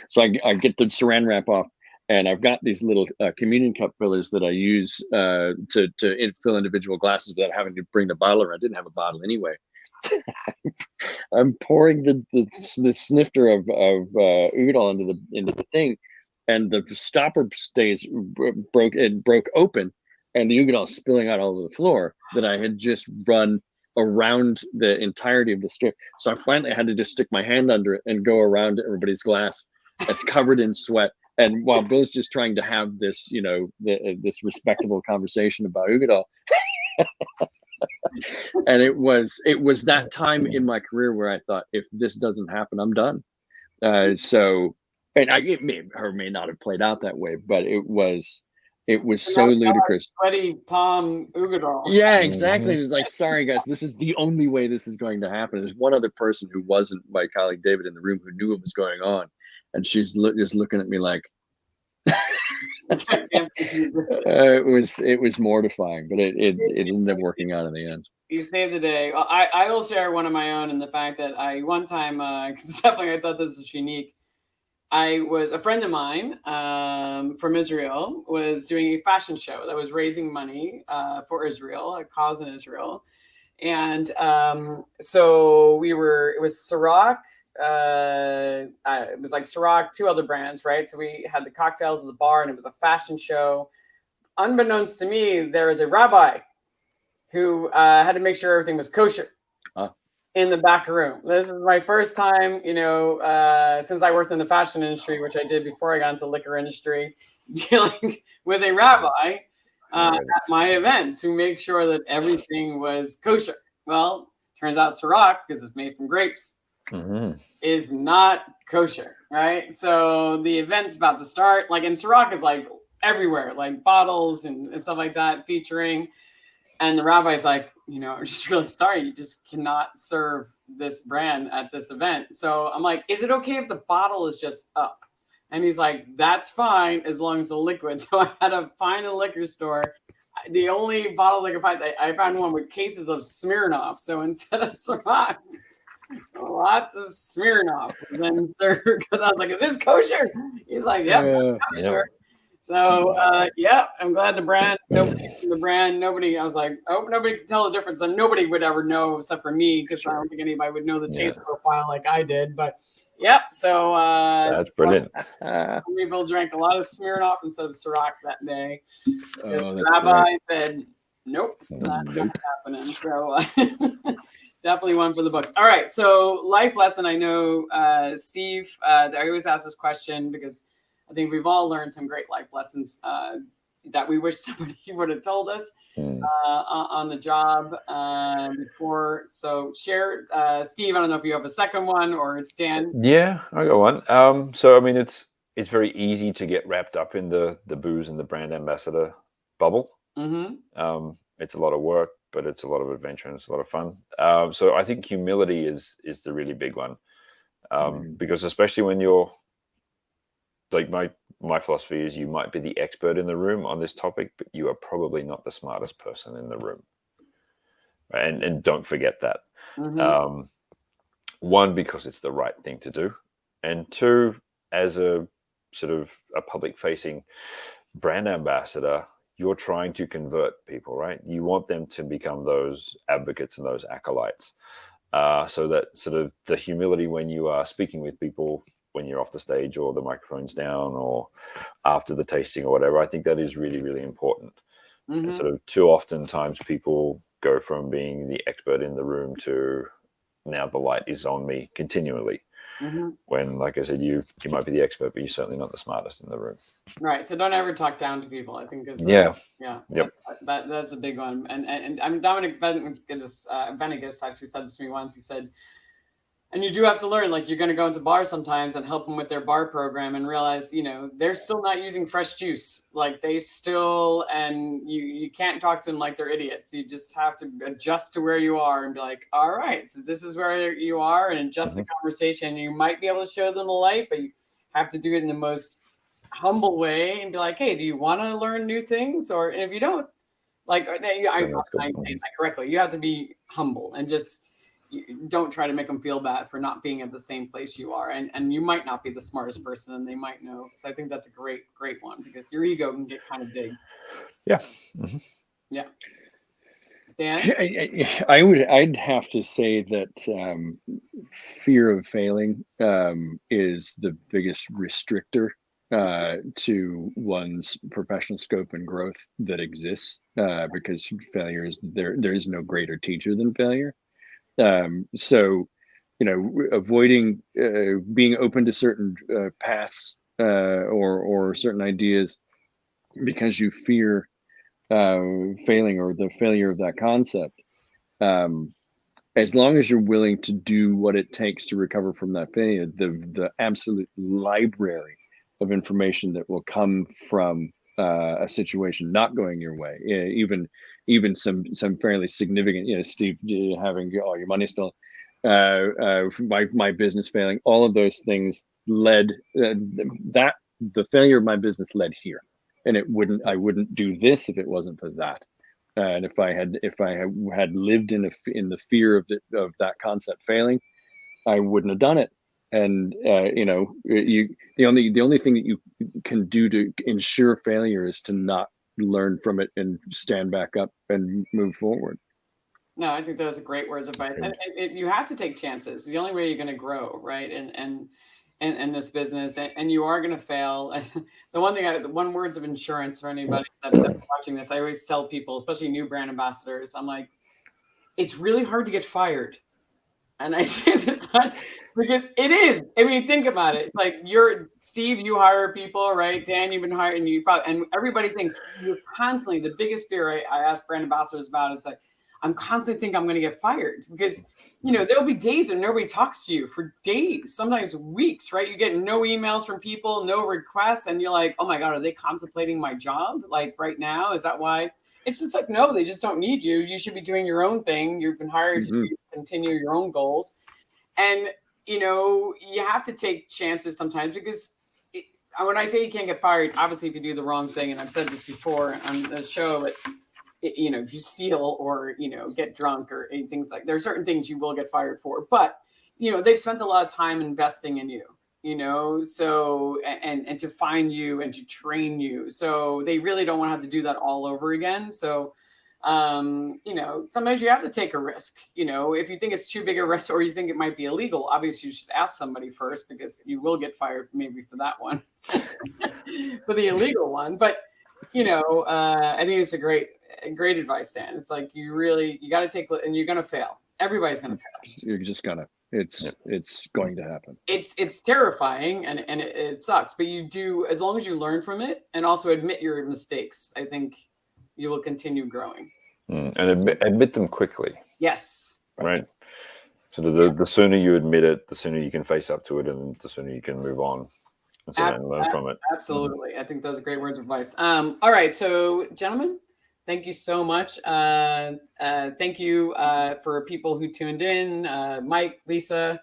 So I get the saran wrap off, and I've got these little communion cup fillers that I use to fill individual glasses without having to bring the bottle around. I didn't have a bottle anyway. I'm pouring the snifter of Uigeadail into the thing, and the stopper broke open, and the Uigeadail spilling out all over the floor that I had just run around the entirety of the strip. So I finally had to just stick my hand under it and go around everybody's glass. It's covered in sweat. And while Bill's just trying to have this, this respectable conversation about Uigeadail, And it was that time in my career where I thought, if this doesn't happen, I'm done. So, and it may not have played out that way, but it was so ludicrous. Sweaty palm Ugadal. Yeah, exactly. It's like, sorry guys, this is the only way this is going to happen. There's one other person who wasn't my colleague David in the room who knew what was going on, and she's just looking at me like. It was mortifying, but it ended up working out in the end. You saved the day. I will share one of my own, in the fact that one time, definitely I thought this was unique. A friend of mine from Israel was doing a fashion show that was raising money for Israel, a cause in Israel. And so it was Ciroc. It was like Ciroc, 2 other brands, right? So we had the cocktails at the bar, and it was a fashion show. Unbeknownst to me, there was a rabbi who had to make sure everything was kosher in the back room. This is my first time, since I worked in the fashion industry, which I did before I got into the liquor industry, dealing with a rabbi at my event to make sure that everything was kosher. Well, turns out Ciroc, because it's made from grapes, is not kosher, right? So the event's about to start, and Ciroc is like everywhere, like bottles and stuff like that featuring. And the rabbi's like, I'm just really sorry, you just cannot serve this brand at this event. So I'm like, is it okay if the bottle is just up? And he's like, that's fine as long as the liquid. So I had to find a liquor store. The only bottle I could find, I found one with cases of Smirnoff. So instead of Ciroc, lots of Smirnoff. And then because I was like, is this kosher? He's like, yep, kosher. So I'm glad the brand, nobody, I was like, nobody could tell the difference, and nobody would ever know except for me, because I don't think anybody would know the taste profile like I did. But so that's brilliant. People drank a lot of Smirnoff instead of Ciroc that day. The rabbi said, nope, not happening. So definitely one for the books. All right, so life lesson. I know Steve, I always ask this question because I think we've all learned some great life lessons that we wish somebody would have told us on the job before. So share, Steve, I don't know if you have a second one, or Dan. Yeah, I got one. So, I mean, it's very easy to get wrapped up in the booze and the brand ambassador bubble. It's a lot of work, but it's a lot of adventure and it's a lot of fun. So I think humility is the really big one, because especially when you're, like, my philosophy is, you might be the expert in the room on this topic, but you are probably not the smartest person in the room. And don't forget that. One, because it's the right thing to do. And two, as a sort of a public facing brand ambassador, you're trying to convert people, right? You want them to become those advocates and those acolytes. So that sort of the humility when you are speaking with people, when you're off the stage or the microphone's down or after the tasting or whatever, I think that is really, really important. And sort of too often times people go from being the expert in the room to now the light is on me continually. When, like I said, you might be the expert, but you're certainly not the smartest in the room. Right. So don't ever talk down to people, I think. That's a big one. And I mean, Dominic Venegas actually said this to me once. He said, and you do have to learn, like, you're going to go into bars sometimes and help them with their bar program and realize, they're still not using fresh juice. Like, they still, and you can't talk to them like they're idiots. You just have to adjust to where you are and be like, all right, so this is where you are, and adjust the conversation. You might be able to show them the light, but you have to do it in the most humble way and be like, hey, do you want to learn new things? Or if you don't, like, I'm saying that correctly. You have to be humble and just, you don't try to make them feel bad for not being at the same place you are. And you might not be the smartest person, and they might know. So I think that's a great one, because your ego can get kind of big. Yeah. Yeah. Dan? I'd have to say that fear of failing is the biggest restrictor to one's professional scope and growth that exists, because failure is there is no greater teacher than failure. So, avoiding being open to certain paths or certain ideas because you fear failing or the failure of that concept as long as you're willing to do what it takes to recover from that failure, the absolute library of information that will come from a situation not going your way, even some fairly significant, Steve having all your money stolen, my business failing, all of those things led that the failure of my business led here, and I wouldn't do this if it wasn't for that. And if I had lived in the fear of that concept failing, I wouldn't have done it. And the only thing that you can do to ensure failure is to not learn from it and stand back up and move forward. No, I think those are great words of advice. And you have to take chances. The only way you're going to grow, right? And this business, and you are going to fail. The one words of insurance for anybody that's watching this, I always tell people, especially new brand ambassadors, I'm like, it's really hard to get fired. And I say this because it is. I mean, think about it. It's like Steve, you hire people, right? Dan, you've been hiring, and everybody thinks you're constantly, the biggest fear I ask brand ambassadors about is like, I'm constantly thinking I'm going to get fired because, there'll be days when nobody talks to you for days, sometimes weeks, right? You get no emails from people, no requests. And you're like, oh my God, are they contemplating my job? Like right now, is that why? It's just like, no, they just don't need you. You should be doing your own thing. You've been hired to continue your own goals. And, you have to take chances sometimes because when I say you can't get fired, obviously if you do the wrong thing, and I've said this before on the show, but if you steal or, get drunk or things like, there are certain things you will get fired for, but, they've spent a lot of time investing in you, so, and to find you and to train you. So they really don't want to have to do that all over again. So, sometimes you have to take a risk, if you think it's too big a risk or you think it might be illegal, obviously you should ask somebody first because you will get fired maybe for that one, for the illegal one. But, I think it's a great advice, Dan. It's like, you got to take, and you're going to fail. Everybody's going to fail. You're just going to, it's going to happen. It's terrifying and it sucks, but you do, as long as you learn from it and also admit your mistakes, I think you will continue growing. And admit them quickly. Yes. Right. So the sooner you admit it, the sooner you can face up to it, and the sooner you can move on and learn from it. Absolutely. I think those are great words of advice. All right. So, gentlemen, thank you so much. Thank you for people who tuned in. Mike, Lisa,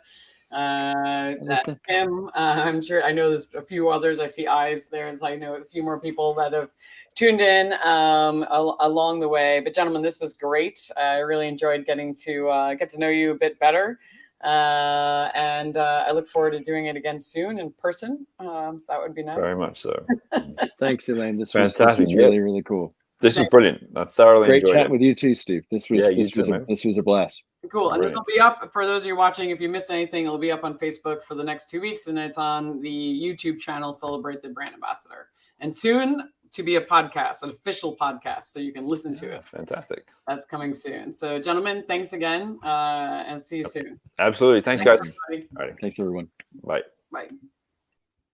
Tim. I'm sure I know there's a few others. I see eyes there. So I know a few more people that have tuned in along the way. But gentlemen, this was great. I really enjoyed getting to get to know you a bit better. And I look forward to doing it again soon in person. That would be nice. Very much so. Thanks, Elaine. This fantastic. Was really, really cool. This is brilliant. I thoroughly enjoyed it. Great chat with you too, Steve. This was a blast. Cool. And this will be up for those of you watching. If you missed anything, it'll be up on Facebook for the next 2 weeks, and it's on the YouTube channel Celebrate the Brand Ambassador. And soon to be a podcast, an official podcast, so you can listen to it. Fantastic. That's coming soon. So, gentlemen, thanks again, and see you soon. Absolutely. Thanks guys. All right. Thanks, everyone. Bye. Bye.